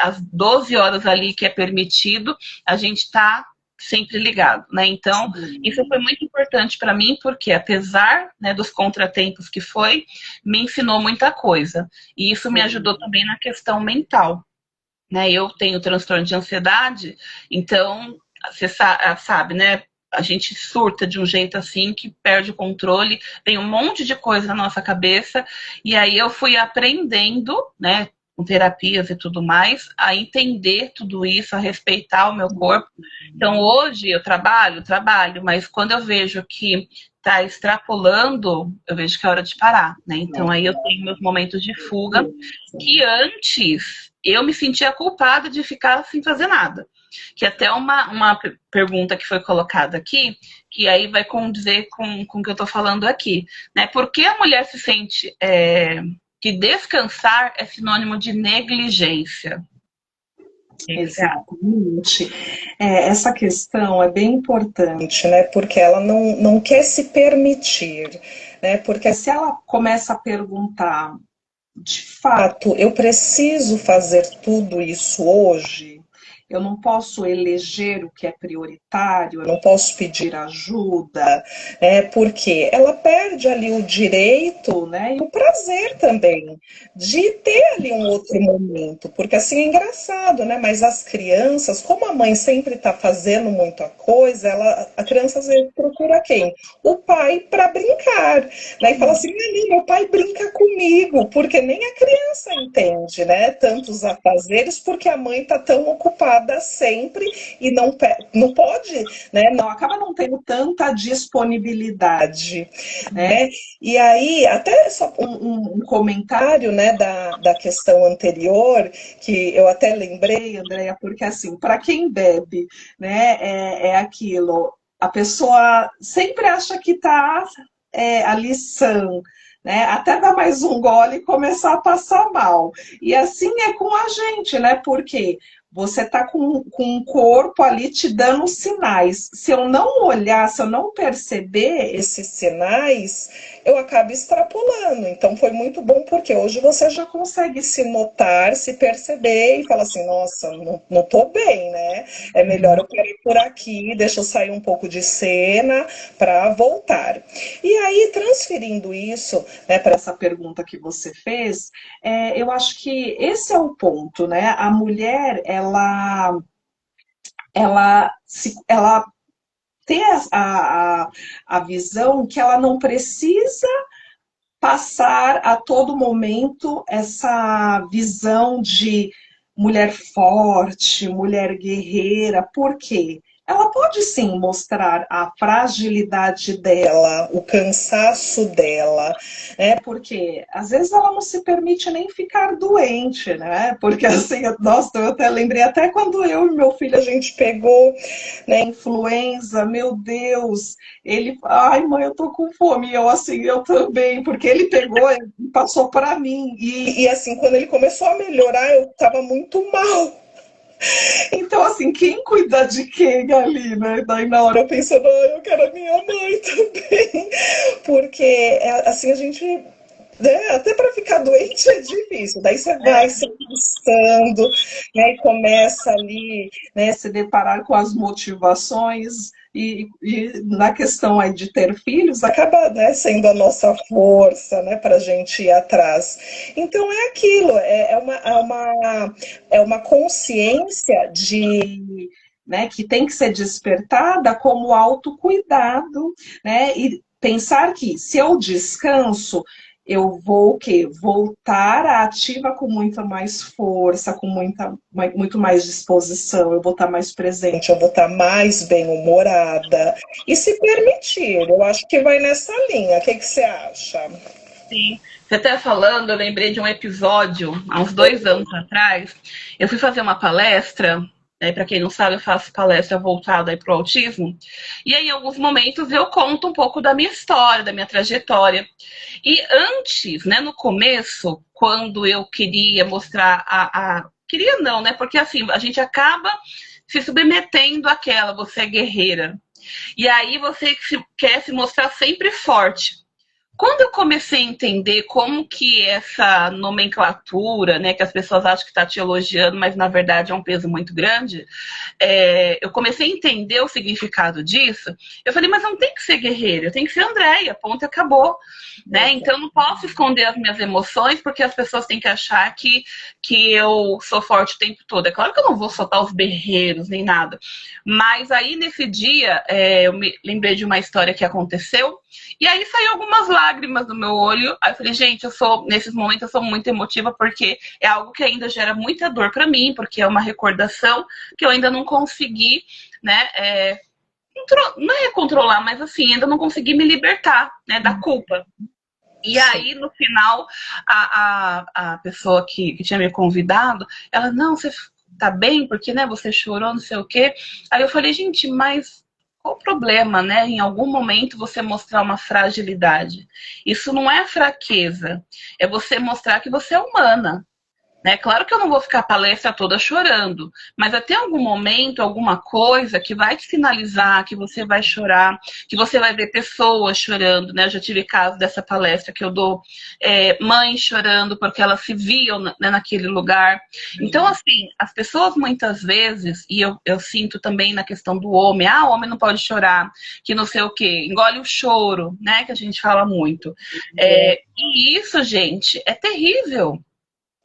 as 12 horas ali que é permitido, a gente tá sempre ligado, né? Então, isso foi muito importante para mim, porque apesar, né, dos contratempos que foi, me ensinou muita coisa. E isso me ajudou também na questão mental, né? Eu tenho transtorno de ansiedade, então você sabe, né? A gente surta de um jeito assim que perde o controle, tem um monte de coisa na nossa cabeça, e aí eu fui aprendendo, né, com terapias e tudo mais, a entender tudo isso, a respeitar o meu corpo. Então hoje eu trabalho, mas quando eu vejo que está extrapolando, eu vejo que é hora de parar, né? Então aí eu tenho meus momentos de fuga, que antes eu me sentia culpada de ficar sem fazer nada. Que até uma pergunta que foi colocada aqui, que aí vai condizer com o que eu estou falando aqui, né? Por que a mulher se sente que descansar é sinônimo de negligência? Exatamente. Essa questão é bem importante, né? Porque ela não quer se permitir, né? Porque se ela começa a perguntar, de fato, eu preciso fazer tudo isso hoje? Eu não posso eleger o que é prioritário, eu não posso pedir ajuda, né? Porque ela perde ali o direito, né? E o prazer também de ter ali um outro momento, porque assim é engraçado, né? Mas as crianças, como a mãe sempre está fazendo muita coisa, a criança às vezes procura quem? O pai para brincar, né? E fala assim, meu pai brinca comigo, porque nem a criança entende, né? Tantos afazeres, porque a mãe está tão ocupada sempre e não pode, né? Não acaba não tendo tanta disponibilidade, né? E aí, até só um comentário, né, da questão anterior, que eu até lembrei, Andréia, porque assim, para quem bebe, né, é aquilo, a pessoa sempre acha que está ali sã, né? Até dar mais um gole e começar a passar mal. E assim é com a gente, né? Porque você está com o corpo ali te dando sinais. Se eu não olhar, se eu não perceber esses sinais, eu acabo extrapolando. Então foi muito bom porque hoje você já consegue se notar, se perceber e falar assim, nossa, não tô bem, né? É melhor eu parar por aqui, deixa eu sair um pouco de cena para voltar. E aí, transferindo isso, né, para essa pergunta que você fez, eu acho que esse é o ponto, né? A mulher, ela tem a visão que ela não precisa passar a todo momento essa visão de mulher forte, mulher guerreira. Por quê? Ela pode sim mostrar a fragilidade dela, o cansaço dela, né? Porque às vezes ela não se permite nem ficar doente, né? Porque assim, nossa, eu até lembrei até quando eu e meu filho a gente pegou, né, influenza, meu Deus, ele, ai mãe, eu tô com fome, e eu assim, eu também, porque ele pegou e passou para mim, e assim, quando ele começou a melhorar, eu tava muito mal. Então, assim, quem cuida de quem ali, né? Daí na hora eu pensando, eu quero a minha mãe também. Porque, assim, a gente né? Até para ficar doente é difícil. Daí você vai se ajustando, né? E começa ali, né, se deparar com as motivações. E na questão aí de ter filhos, acaba, né, sendo a nossa força, né, para a gente ir atrás. Então é aquilo, é uma consciência de, né, que tem que ser despertada como autocuidado, né, e pensar que se eu descanso, eu vou o quê? Voltar à ativa com muita mais força, com muito mais disposição, eu vou estar mais presente, eu vou estar mais bem-humorada e se permitir. Eu acho que vai nessa linha. O que você acha? Sim. Você até falando, eu lembrei de um episódio, há uns 2 anos atrás, eu fui fazer uma palestra, para quem não sabe, eu faço palestra voltada para o autismo, e aí, em alguns momentos eu conto um pouco da minha história, da minha trajetória. E antes, né, no começo, quando eu queria mostrar Queria não, né? Porque assim, a gente acaba se submetendo àquela, você é guerreira. E aí você quer se mostrar sempre forte. Quando eu comecei a entender como que essa nomenclatura, né, que as pessoas acham que está te elogiando, mas na verdade é um peso muito grande, eu comecei a entender o significado disso, eu falei, mas eu não tem que ser guerreira, eu tenho que ser Andréia, ponto, acabou. Né? Então eu não posso esconder as minhas emoções, porque as pessoas têm que achar que eu sou forte o tempo todo. É claro que eu não vou soltar os berreiros, nem nada. Mas aí, nesse dia, eu me lembrei de uma história que aconteceu, e aí saiu algumas lágrimas do meu olho. Aí eu falei, gente, nesses momentos eu sou muito emotiva, porque é algo que ainda gera muita dor para mim, porque é uma recordação que eu ainda não consegui, né, não é controlar, mas assim, ainda não consegui me libertar, né, da culpa. E aí, no final, a pessoa que tinha me convidado, ela, não, você tá bem, porque, né, você chorou, não sei o quê. Aí eu falei, gente, mas qual o problema, né? Em algum momento você mostrar uma fragilidade. Isso não é fraqueza, é você mostrar que você é humana. Né? Claro que eu não vou ficar a palestra toda chorando, mas até algum momento, alguma coisa que vai te sinalizar que você vai chorar, que você vai ver pessoas chorando, né? Eu já tive caso dessa palestra que eu dou, mães chorando porque elas se viam, né, naquele lugar. Então, assim, as pessoas muitas vezes, e eu sinto também na questão do homem, o homem não pode chorar, que não sei o quê, engole o choro, né? Que a gente fala muito. E isso, gente, é terrível.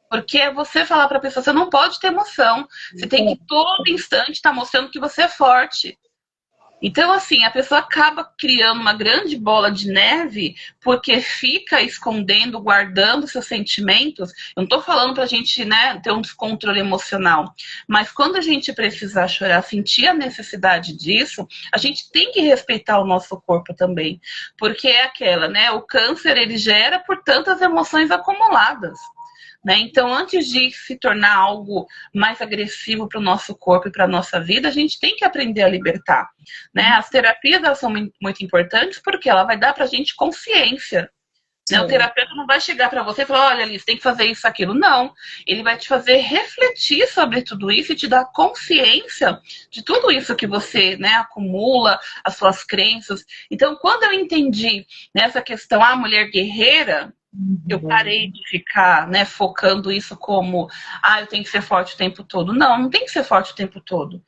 Porque é você falar para a pessoa, você não pode ter emoção. Você tem que todo instante estar mostrando que você é forte. Então, assim, a pessoa acaba criando uma grande bola de neve porque fica escondendo, guardando seus sentimentos. Eu não estou falando para a gente, né, ter um descontrole emocional, mas quando a gente precisar chorar, sentir a necessidade disso, a gente tem que respeitar o nosso corpo também. Porque é aquela, né, o câncer, ele gera por tantas emoções acumuladas. Né? Então, antes de se tornar algo mais agressivo para o nosso corpo e para a nossa vida, a gente tem que aprender a libertar. Né? As terapias, elas são muito importantes porque ela vai dar para a gente consciência. Né? O terapeuta não vai chegar para você e falar, olha, Alice, tem que fazer isso, aquilo. Não. Ele vai te fazer refletir sobre tudo isso e te dar consciência de tudo isso que você, né, acumula, as suas crenças. Então, quando eu entendi nessa questão, mulher guerreira, eu parei de ficar, né, focando isso como, eu tenho que ser forte o tempo todo. Não, não tem que ser forte o tempo todo.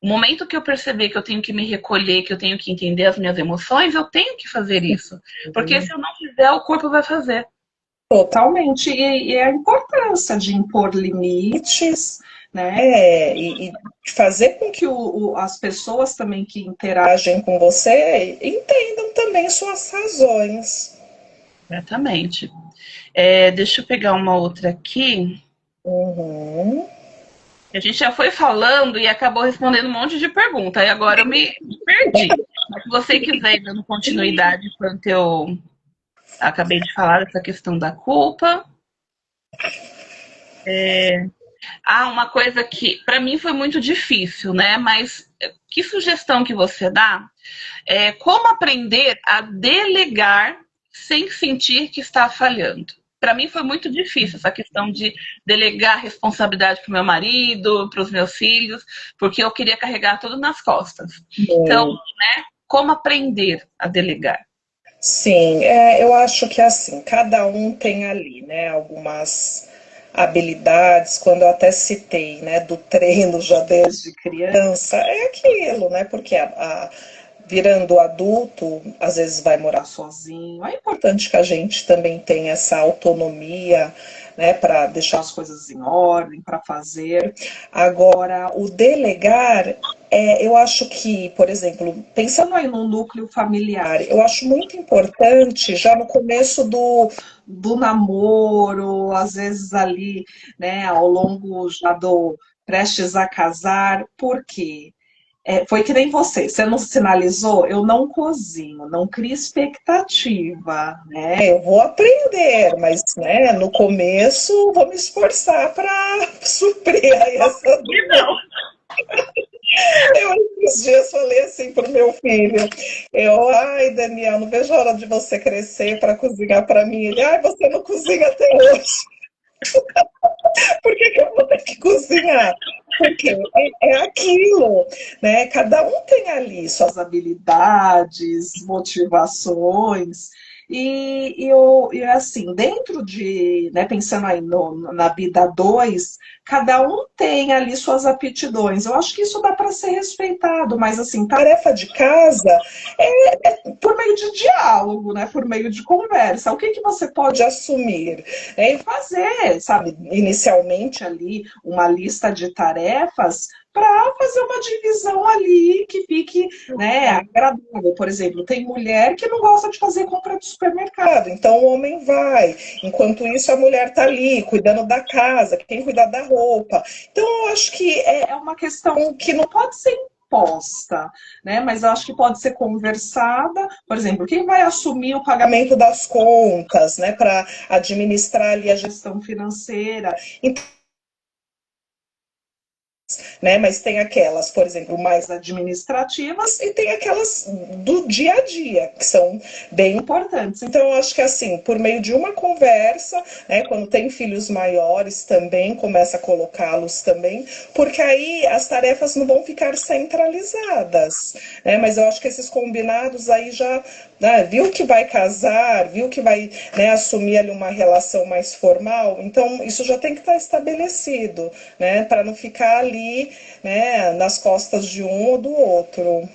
O momento que eu perceber que eu tenho que me recolher, que eu tenho que entender as minhas emoções, eu tenho que fazer isso. Porque se eu não fizer, o corpo vai fazer. Totalmente. E a importância de impor limites, né? E fazer com que as pessoas também que interagem com você entendam também suas razões. Exatamente. Deixa eu pegar uma outra aqui. A gente já foi falando e acabou respondendo um monte de perguntas. E agora eu me perdi. Mas se você quiser ir dando continuidade enquanto eu acabei de falar dessa questão da culpa. Uma coisa que para mim foi muito difícil, né? Mas que sugestão que você dá? Como aprender a delegar sem sentir que está falhando? Para mim foi muito difícil essa questão de delegar responsabilidade para o meu marido, para os meus filhos, porque eu queria carregar tudo nas costas. Então, né, como aprender a delegar? Sim, eu acho que assim, cada um tem ali, né, algumas habilidades, quando eu até citei, né, do treino já desde criança, é aquilo, né, porque virando adulto, às vezes vai morar sozinho, é importante que a gente também tenha essa autonomia, né, para deixar as coisas em ordem, para fazer. Agora, o delegar eu acho que, por exemplo, pensando aí no núcleo familiar, eu acho muito importante já no começo do namoro, às vezes ali, né, ao longo já do prestes a casar, por quê? Foi que nem você não sinalizou, eu não cozinho, não crio expectativa, né? Eu vou aprender, mas né, no começo vou me esforçar para suprir aí essa E não. eu esses dias falei assim pro meu filho, ai Daniel, não vejo a hora de você crescer para cozinhar para mim. Ele, ai, você não cozinha até hoje. Por que eu vou ter que cozinhar? Porque é aquilo, né? Cada um tem ali suas habilidades, motivações, e assim, dentro de, né, pensando aí na vida dois, cada um tem ali suas aptidões. Eu acho que isso dá para ser respeitado, mas assim, tarefa de casa por meio de diálogo, né? Por meio de conversa. O que que você pode assumir? E fazer, sabe, inicialmente ali uma lista de tarefas para fazer uma divisão ali que fique, né, agradável. Por exemplo, tem mulher que não gosta de fazer compra de supermercado, então o homem vai. Enquanto isso, a mulher está ali cuidando da casa, quem cuida da roupa. Então, eu acho que é uma questão que não pode ser imposta, né? Mas eu acho que pode ser conversada. Por exemplo, quem vai assumir o pagamento das contas, né, para administrar ali a gestão financeira. Então, né? Mas tem aquelas, por exemplo, mais administrativas e tem aquelas do dia a dia, que são bem importantes. Então, eu acho que assim, por meio de uma conversa, né, quando tem filhos maiores também, começa a colocá-los também, porque aí as tarefas não vão ficar centralizadas, né? Mas eu acho que esses combinados aí já, né, viu que vai casar, viu que vai, né, assumir ali uma relação mais formal, então isso já tem que estar estabelecido, né, para não ficar ali, né, nas costas de um ou do outro.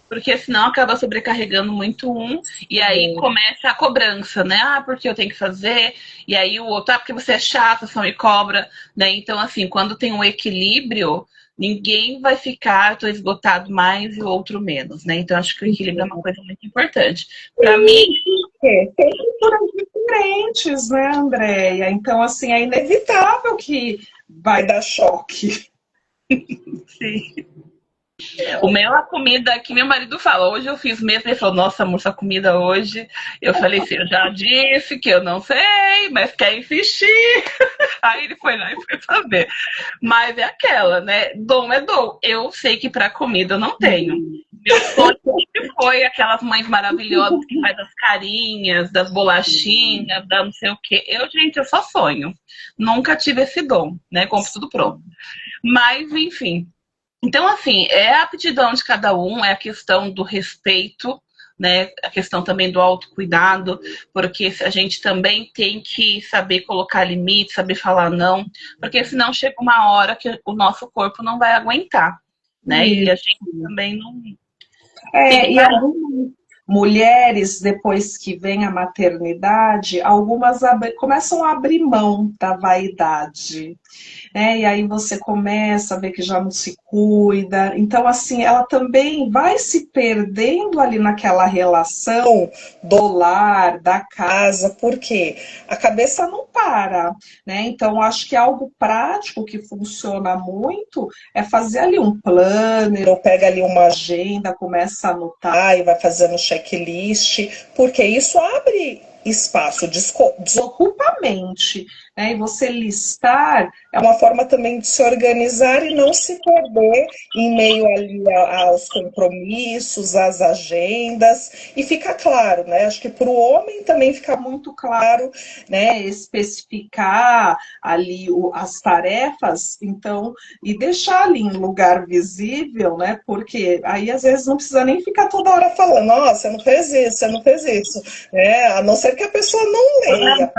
Porque senão acaba sobrecarregando muito um, e aí começa a cobrança, né? Ah, porque eu tenho que fazer, e aí o outro, porque você é chato, só me cobra, né? Então, assim, quando tem um equilíbrio, ninguém vai ficar, tô esgotado mais e o outro menos, né? Então, acho que o equilíbrio é uma coisa muito importante. Para mim. Tem culturas diferentes, né, Andréia? Então, assim, é inevitável que vai dar choque. Sim. O meu, a comida que meu marido fala, hoje eu fiz mesmo, ele falou, nossa, amor, essa comida hoje. Eu falei assim, eu já disse que eu não sei, mas quer insistir. Aí ele foi lá e foi saber. Mas é aquela, né? Dom é dom. Eu sei que para comida eu não tenho. Meu sonho sempre foi aquelas mães maravilhosas que faz as carinhas, das bolachinhas, da não sei o quê. Gente, eu só sonho. Nunca tive esse dom, né? Compro tudo pronto. Mas, enfim, então, assim, é a aptidão de cada um, é a questão do respeito, né? A questão também do autocuidado, porque a gente também tem que saber colocar limites, saber falar não, porque senão chega uma hora que o nosso corpo não vai aguentar, né? E a gente também não tem que E parar. algumas mulheres, depois que vem a maternidade, algumas começam a abrir mão da vaidade, né? E aí você começa a ver que já não se cuida. Então, assim, ela também vai se perdendo ali naquela relação do lar, da casa, porque a cabeça não para, né? Então, acho que algo prático que funciona muito é fazer ali um planner, ou pega ali uma agenda, começa a anotar e vai fazendo checklist, porque isso abre espaço, desocupa a mente. né? E você listar é uma forma também de se organizar e não se perder em meio ali aos compromissos, às agendas, e fica claro, né? Acho que para o homem também fica muito claro, né? Especificar ali as tarefas, então, e deixar ali em lugar visível, né? Porque aí às vezes não precisa nem ficar toda hora falando, nossa, você não fez isso, você não fez isso, né? A não ser que a pessoa não leia.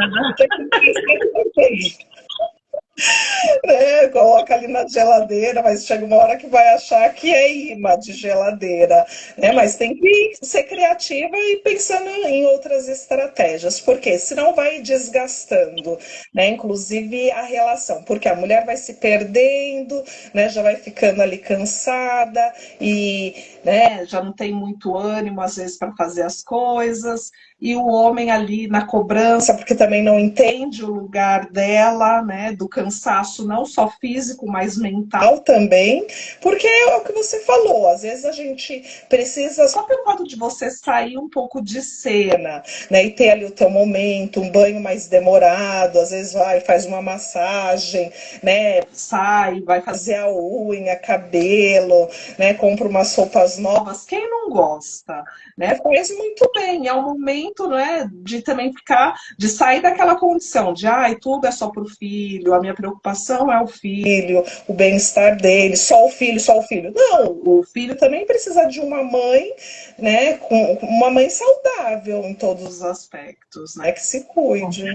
Né? Coloca ali na geladeira, mas chega uma hora que vai achar que é imã de geladeira, né? Mas tem que ser criativa e pensando em outras estratégias, porque senão vai desgastando, né? Inclusive a relação, porque a mulher vai se perdendo, né? Já vai ficando ali cansada e, né? Já não tem muito ânimo às vezes para fazer as coisas. E o homem ali na cobrança, porque também não entende o lugar dela, né, do cansaço não só físico, mas mental também, porque é o que você falou, às vezes a gente precisa, só pelo fato de você sair um pouco de cena, né, e ter ali o teu momento, um banho mais demorado, às vezes vai, faz uma massagem, né, sai, vai fazer a unha, cabelo, né, compra umas roupas novas, quem não gosta, né, faz muito bem, é um momento, né, de também ficar, de sair daquela condição de, ai, tudo é só pro filho, a minha preocupação é o filho, o bem-estar dele, só o filho, só o filho. Não, o filho também precisa de uma mãe, né, com uma mãe saudável em todos os aspectos, né, que se cuide.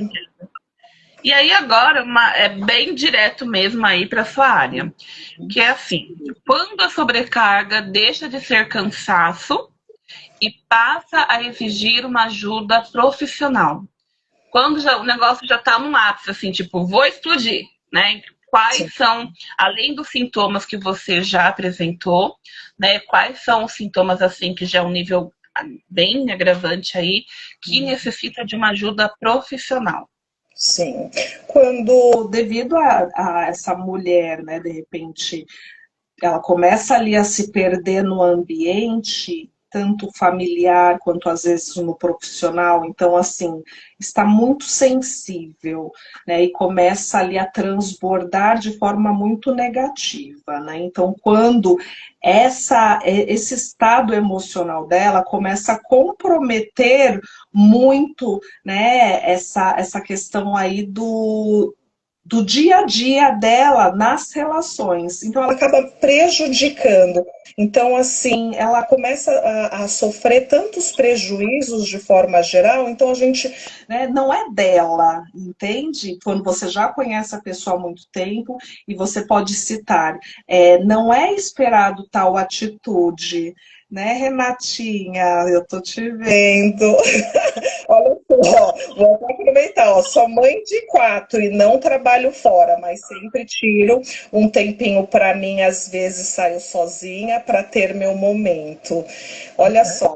E aí agora é bem direto mesmo aí para sua área, que é assim, quando a sobrecarga deixa de ser cansaço e passa a exigir uma ajuda profissional. Quando o negócio já está no ápice, assim, tipo, vou explodir, né? Quais Sim. são, além dos sintomas que você já apresentou, né? Quais são os sintomas, assim, que já é um nível bem agravante aí, que necessita de uma ajuda profissional? Sim. Quando, devido a essa mulher, né, de repente, ela começa ali a se perder no ambiente, tanto familiar quanto às vezes no profissional, então assim, está muito sensível, né, e começa ali a transbordar de forma muito negativa, né, então quando esse estado emocional dela começa a comprometer muito, né, essa questão aí do dia a dia dela nas relações. Então, ela acaba prejudicando. Então, assim, ela começa a sofrer tantos prejuízos de forma geral, então a gente, né, não é dela, entende? Quando você já conhece a pessoa há muito tempo e você pode citar, não é esperado tal atitude, né, Renatinha? Eu tô te vendo. Olha só, vou até aproveitar, ó, sou mãe de 4 e não trabalho fora, mas sempre tiro um tempinho para mim, às vezes saio sozinha para ter meu momento. Olha só,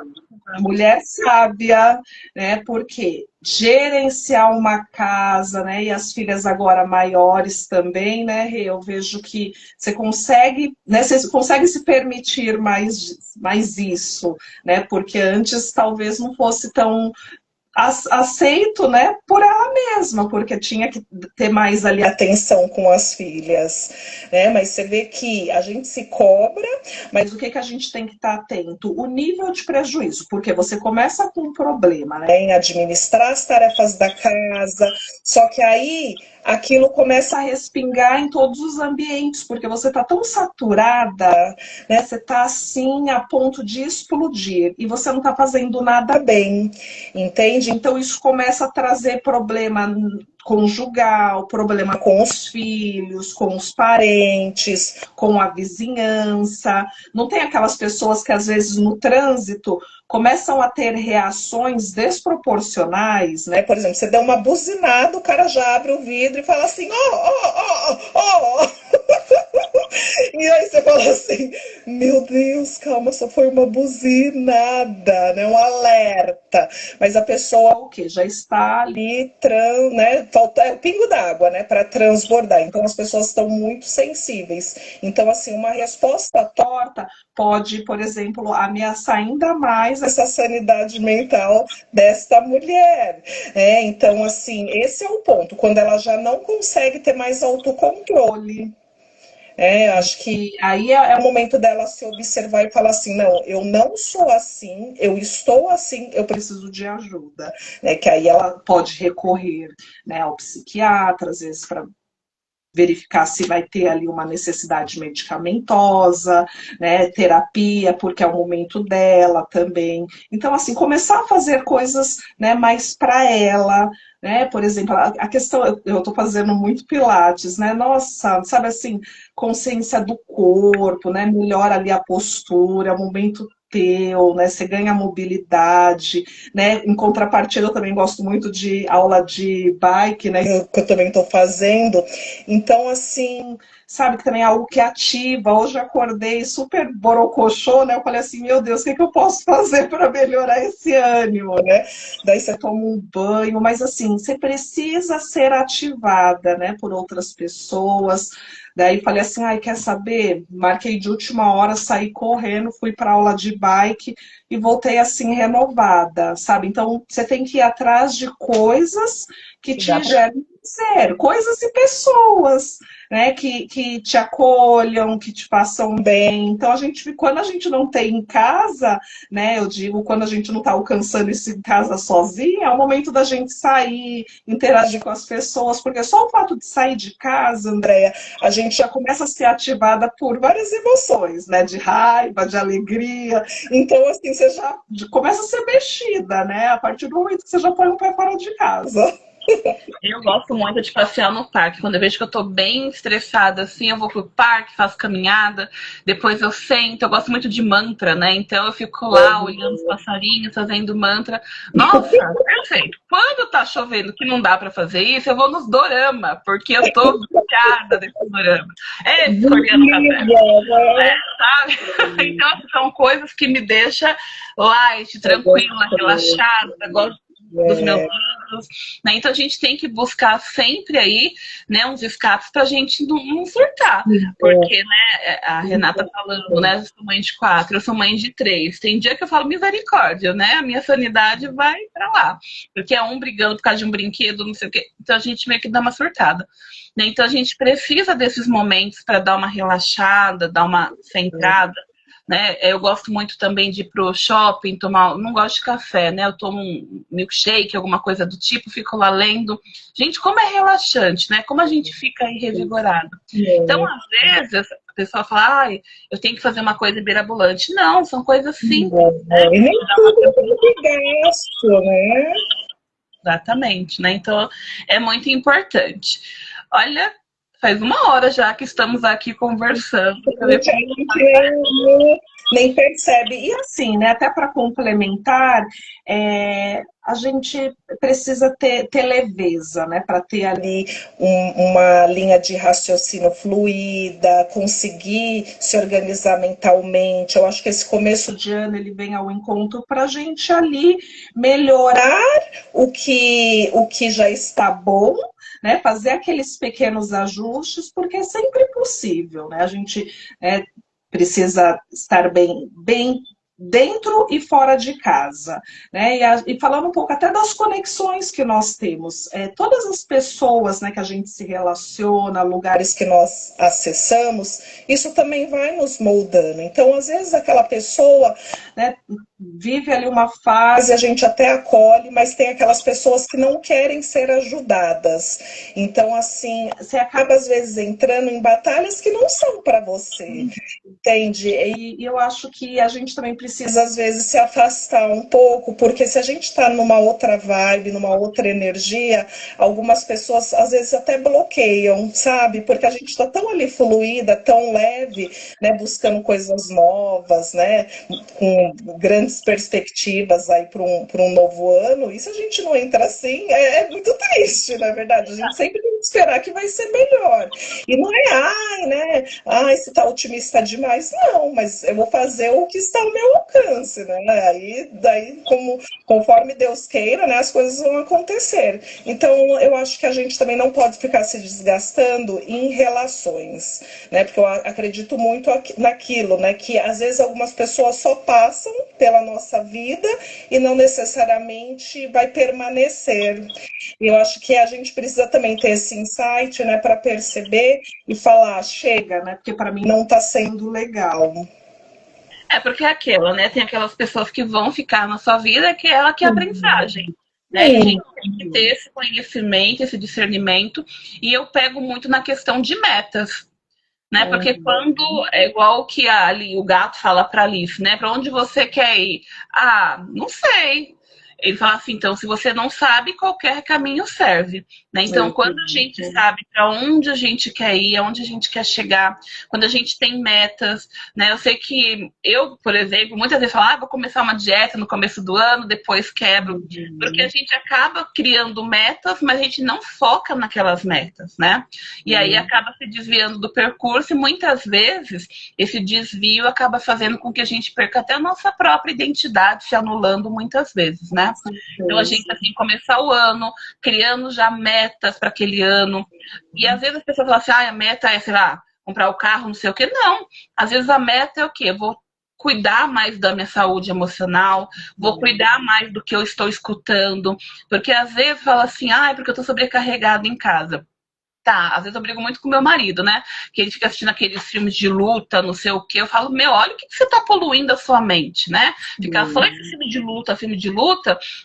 mulher sábia, né? Porque gerenciar uma casa, né? E as filhas agora maiores também, né? Eu vejo que você consegue, né? Você consegue se permitir mais isso, né? Porque antes talvez não fosse tão aceito, né, por ela mesma, porque tinha que ter mais ali atenção com as filhas, né, mas você vê que a gente se cobra, mas o que a gente tem que estar atento? O nível de prejuízo, porque você começa com um problema, né, em administrar as tarefas da casa, só que aí aquilo começa a respingar em todos os ambientes, porque você está tão saturada, né? Você está assim a ponto de explodir e você não está fazendo nada bem, entende? Então isso começa a trazer problema conjugal, problema com os filhos, com os parentes, com a vizinhança. Não tem aquelas pessoas que às vezes no trânsito começam a ter reações desproporcionais, né? Por exemplo, você dá uma buzinada, o cara já abre o vidro e fala assim, ó. E aí você fala assim, meu Deus, calma, só foi uma buzinada, né? Um alerta. Mas a pessoa, o quê? Já está ali, né? Falta é o pingo d'água, né? Para transbordar. Então as pessoas estão muito sensíveis. Então, assim, uma resposta torta pode, por exemplo, ameaçar ainda mais essa sanidade mental desta mulher. Então, assim, esse é o ponto, quando ela já não consegue ter mais autocontrole. Acho que aí é o momento dela se observar e falar assim, não, eu não sou assim, eu estou assim, eu preciso de ajuda. Que aí ela pode recorrer, né, ao psiquiatra, às vezes para verificar se vai ter ali uma necessidade medicamentosa, né, terapia, porque é o momento dela também. Então, assim, começar a fazer coisas, né, mais para ela, né, por exemplo, a questão, eu estou fazendo muito pilates, né, nossa, sabe assim, consciência do corpo, né, melhora ali a postura, momento teu, né? Você ganha mobilidade, né? Em contrapartida, eu também gosto muito de aula de bike, né? Que eu também estou fazendo. Então, assim, sabe que também é algo que ativa. Hoje eu acordei super borocochô, né? Eu falei assim, meu Deus, o que eu posso fazer para melhorar esse ânimo, né? Daí você toma um banho, mas assim, você precisa ser ativada, né? Por outras pessoas. Daí falei assim, ai, quer saber? Marquei de última hora, saí correndo, fui para aula de bike e voltei assim renovada, sabe? Então você tem que ir atrás de coisas que te gerem prazer, coisas e pessoas, né? Que te acolham, que te façam bem. Então quando a gente não tem em casa, né? Eu digo, quando a gente não está alcançando isso em casa sozinha, é o momento da gente sair, interagir com as pessoas, porque só o fato de sair de casa, Andréia, a gente já começa a ser ativada por várias emoções, né? De raiva, de alegria. Então, assim, você já começa a ser mexida, né? A partir do momento que você já põe o pé fora de casa. Eu gosto muito de passear no parque. Quando eu vejo que eu tô bem estressada, assim, eu vou pro parque, faço caminhada, depois eu sento. Eu gosto muito de mantra, né? Então eu fico lá olhando os passarinhos, fazendo mantra. Nossa, perfeito. Quando tá chovendo que não dá pra fazer isso, eu vou nos dorama, porque eu tô viciada nesse dorama. É esse coreano café. Sabe? Então são coisas que me deixam light, tranquila, relaxada. Gosto dos meus livros, né? Então a gente tem que buscar sempre aí, né, uns escapes pra gente não surtar, porque, né, a Renata falando, né, eu sou mãe de 4, eu sou mãe de 3, tem dia que eu falo misericórdia, né, a minha sanidade vai pra lá, porque é um brigando por causa de um brinquedo, não sei o quê, então a gente meio que dá uma surtada, né? Então a gente precisa desses momentos para dar uma relaxada, dar uma centrada, né? Eu gosto muito também de ir pro shopping, tomar. Não gosto de café, né? Eu tomo um milkshake, alguma coisa do tipo, fico lá lendo. Gente, como é relaxante, né? Como a gente fica aí revigorado. Então, às vezes, a pessoa fala, ai, eu tenho que fazer uma coisa mirabolante. Não, são coisas simples. Né? E nem tudo tem gasto, né? Exatamente, né? Então, é muito importante. Olha, faz 1 hora já que estamos aqui conversando. A gente nem percebe. E assim, né, até para complementar, a gente precisa ter leveza, né, para ter ali uma linha de raciocínio fluida, conseguir se organizar mentalmente. Eu acho que esse começo de ano ele vem ao encontro para a gente ali melhorar o que já está bom, né, fazer aqueles pequenos ajustes, porque é sempre possível, né? A gente precisa estar bem dentro e fora de casa, né? E falando um pouco até das conexões que nós temos, todas as pessoas, né, que a gente se relaciona, lugares que nós acessamos, isso também vai nos moldando. Então, às vezes, aquela pessoa, né, vive ali uma fase, a gente até acolhe, mas tem aquelas pessoas que não querem ser ajudadas. Então, assim, você acaba, às vezes, entrando em batalhas que não são para você, entende? E eu acho que a gente também precisa precisa, às vezes, se afastar um pouco, porque se a gente está numa outra vibe, numa outra energia, algumas pessoas, às vezes, até bloqueiam, sabe? Porque a gente está tão ali fluida, tão leve, né? Buscando coisas novas, né? Com grandes perspectivas aí para um novo ano, e se a gente não entra assim, é muito triste, na verdade. A gente sempre tem que esperar que vai ser melhor. E não é, ai, né? Ai, você está otimista demais. Não, mas eu vou fazer o que está ao meu alcance, né? Aí, daí, conforme Deus queira, né, as coisas vão acontecer. Então, eu acho que a gente também não pode ficar se desgastando em relações, né? Porque eu acredito muito naquilo, né? Que às vezes algumas pessoas só passam pela nossa vida e não necessariamente vai permanecer. Eu acho que a gente precisa também ter esse insight, né, para perceber e falar, chega, né? Porque para mim não está sendo legal. Porque é aquilo, né? Tem aquelas pessoas que vão ficar na sua vida que é ela que é a aprendizagem. Né? E a gente tem que ter esse conhecimento, esse discernimento. E eu pego muito na questão de metas. Né? Porque quando é igual que ali o gato fala para Alice, né? Para onde você quer ir? Ah, não sei. Ele fala assim, então, se você não sabe, qualquer caminho serve. Né? Então, quando a gente sabe para onde a gente quer ir, aonde a gente quer chegar, quando a gente tem metas, né? Eu sei que eu, por exemplo, muitas vezes falo, vou começar uma dieta no começo do ano, depois quebro. Porque a gente acaba criando metas, mas a gente não foca naquelas metas, né? E aí acaba se desviando do percurso e muitas vezes esse desvio acaba fazendo com que a gente perca até a nossa própria identidade, se anulando muitas vezes, né? Então a gente assim começar o ano criando já metas para aquele ano e às vezes as pessoas falam assim, a meta é, sei lá, comprar o carro, não sei o que. Não, às vezes a meta é o quê? Eu vou cuidar mais da minha saúde emocional, vou cuidar mais do que eu estou escutando, porque às vezes fala assim, porque eu estou sobrecarregado em casa. Tá, às vezes eu brigo muito com meu marido, né? Que ele fica assistindo aqueles filmes de luta, não sei o quê. Eu falo, olha o que você tá poluindo a sua mente, né? Ficar só esse filme de luta,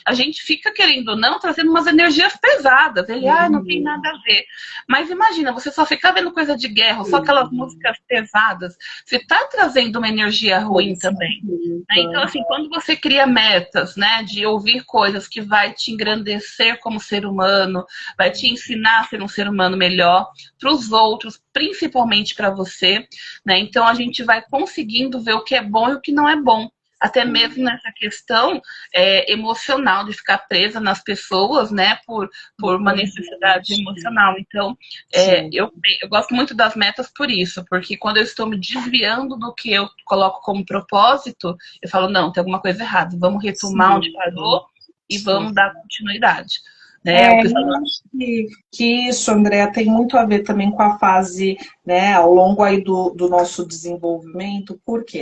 a gente fica, querendo ou não, trazendo umas energias pesadas. Ele, não tem nada a ver. Mas imagina, você só ficar vendo coisa de guerra, só aquelas músicas pesadas, você tá trazendo uma energia ruim também. Né? Então, assim, quando você cria metas, né, de ouvir coisas que vai te engrandecer como ser humano, vai te ensinar a ser um ser humano melhor para os outros, principalmente para você, né? Então a gente vai conseguindo ver o que é bom e o que não é bom. Até mesmo nessa questão emocional, de ficar presa nas pessoas, né, por uma necessidade emocional. Então, eu gosto muito das metas por isso, porque quando eu estou me desviando do que eu coloco como propósito, eu falo, não, tem alguma coisa errada, vamos retomar onde parou e vamos dar continuidade. Né? Eu acho que isso, Andréa, tem muito a ver também com a fase, né, ao longo aí do nosso desenvolvimento, porque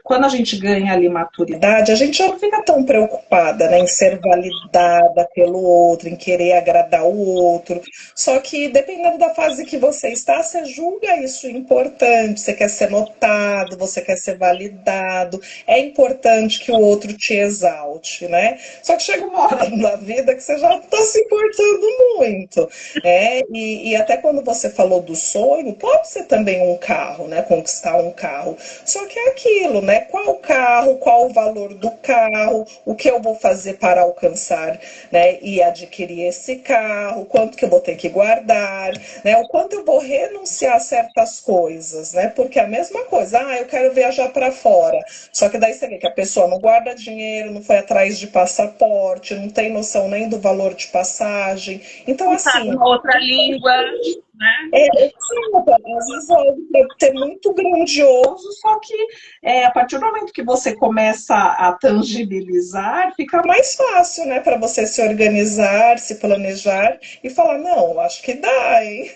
quando a gente ganha ali maturidade, a gente já não fica tão preocupada, né, em ser validada pelo outro, em querer agradar o outro. Só que dependendo da fase que você está, você julga isso importante, você quer ser notado, você quer ser validado, é importante que o outro te exalte, né? Só que chega uma hora na vida que você já está se importando muito. E até quando você falou do sonho, pode ser também um carro, né? Conquistar um carro. Só que é aquilo, né? Qual carro, qual o valor do carro, o que eu vou fazer para alcançar, né? E adquirir esse carro, quanto que eu vou ter que guardar, né? O quanto eu vou renunciar a certas coisas, né? Porque é a mesma coisa, eu quero viajar para fora. Só que daí você vê que a pessoa não guarda dinheiro, não foi atrás de passaporte, não tem noção nem do valor de passagem. Então, assim. Uma outra língua, né? Às vezes pode ser muito grandioso, só que a partir do momento que você começa a tangibilizar, fica mais fácil, né, para você se organizar, se planejar e falar, não, acho que dá, hein?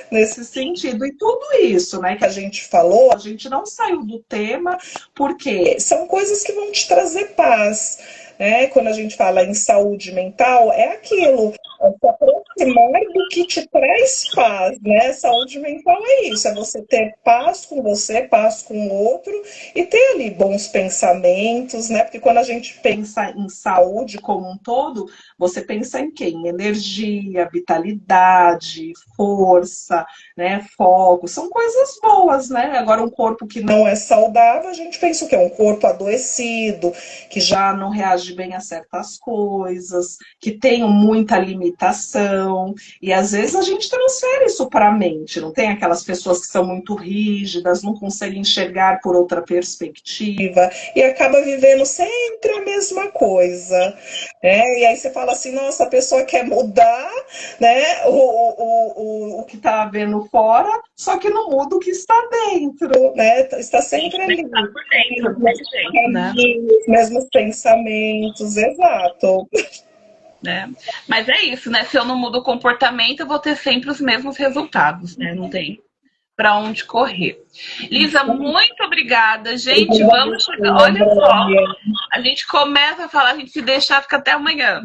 Nesse sentido. E tudo isso, né, que a gente falou, a gente não saiu do tema, porque são coisas que vão te trazer paz. Quando a gente fala em saúde mental, é aquilo, se aproximar do que te traz paz, né? Saúde mental é isso, é você ter paz com você, paz com o outro e ter ali bons pensamentos, né? Porque quando a gente pensa em saúde como um todo, você pensa em quê? Em energia, vitalidade, força, força, né, foco, são coisas boas, né? Agora um corpo que não é saudável, a gente pensa o quê? Um corpo adoecido, que já não reage bem a certas coisas, que tem muita limitação, e às vezes a gente transfere isso para a mente, não tem aquelas pessoas que são muito rígidas, não conseguem enxergar por outra perspectiva, e acaba vivendo sempre a mesma coisa, né? E aí você fala assim, nossa, a pessoa quer mudar, né, o que está vendo fora, só que não muda o que está dentro, né? Está sempre ali. Tá por dentro, do mesmo jeito, né? Os mesmos pensamentos, exato. Né? Mas é isso, né? Se eu não mudo o comportamento, eu vou ter sempre os mesmos resultados, né? Não tem para onde correr. Lisa, muito obrigada. Gente, vamos chegar. Olha só, a gente começa a falar, a gente se deixar, fica até amanhã.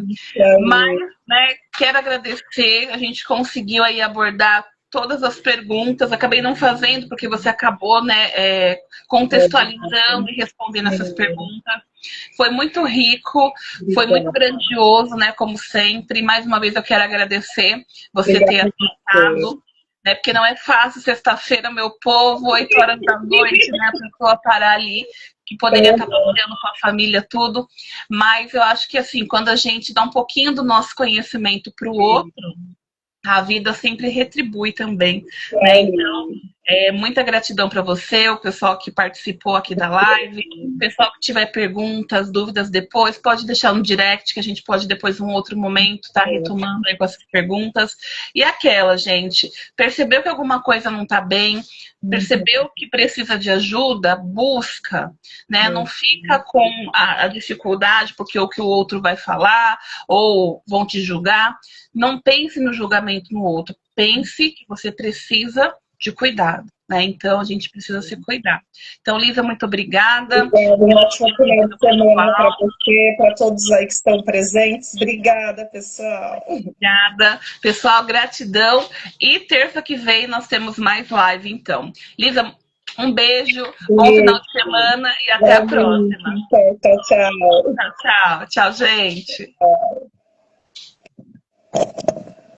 Mas, né, quero agradecer, a gente conseguiu aí abordar todas as perguntas, acabei não fazendo, porque você acabou, né, contextualizando e respondendo essas perguntas. Foi muito rico, foi muito grandioso, né, como sempre. Mais uma vez eu quero agradecer você ter aceitado, né, porque não é fácil sexta-feira, meu povo, 8 horas da noite, né, a pessoa parar ali, que poderia estar passeando com a família, tudo. Mas eu acho que, assim, quando a gente dá um pouquinho do nosso conhecimento para o outro, a vida sempre retribui também, né? Então, muita gratidão para você, o pessoal que participou aqui da live, o pessoal que tiver perguntas, dúvidas depois, pode deixar no direct, que a gente pode depois, em um outro momento, estar retomando aí com essas perguntas. E aquela, gente, percebeu que alguma coisa não está bem, percebeu que precisa de ajuda, busca, né? Não fica com a dificuldade porque o que o outro vai falar ou vão te julgar. Não pense no julgamento no outro. Pense que você precisa de cuidado, né? Então a gente precisa se cuidar. Então, Lisa, muito obrigada. Um ótimo final de semana para você, para todos aí que estão presentes. Obrigada, pessoal. Obrigada. Pessoal, gratidão. E terça que vem nós temos mais live, então. Lisa, um beijo, bom final de semana e até a próxima. Tchau, tchau. Tchau, tchau. Tchau, gente.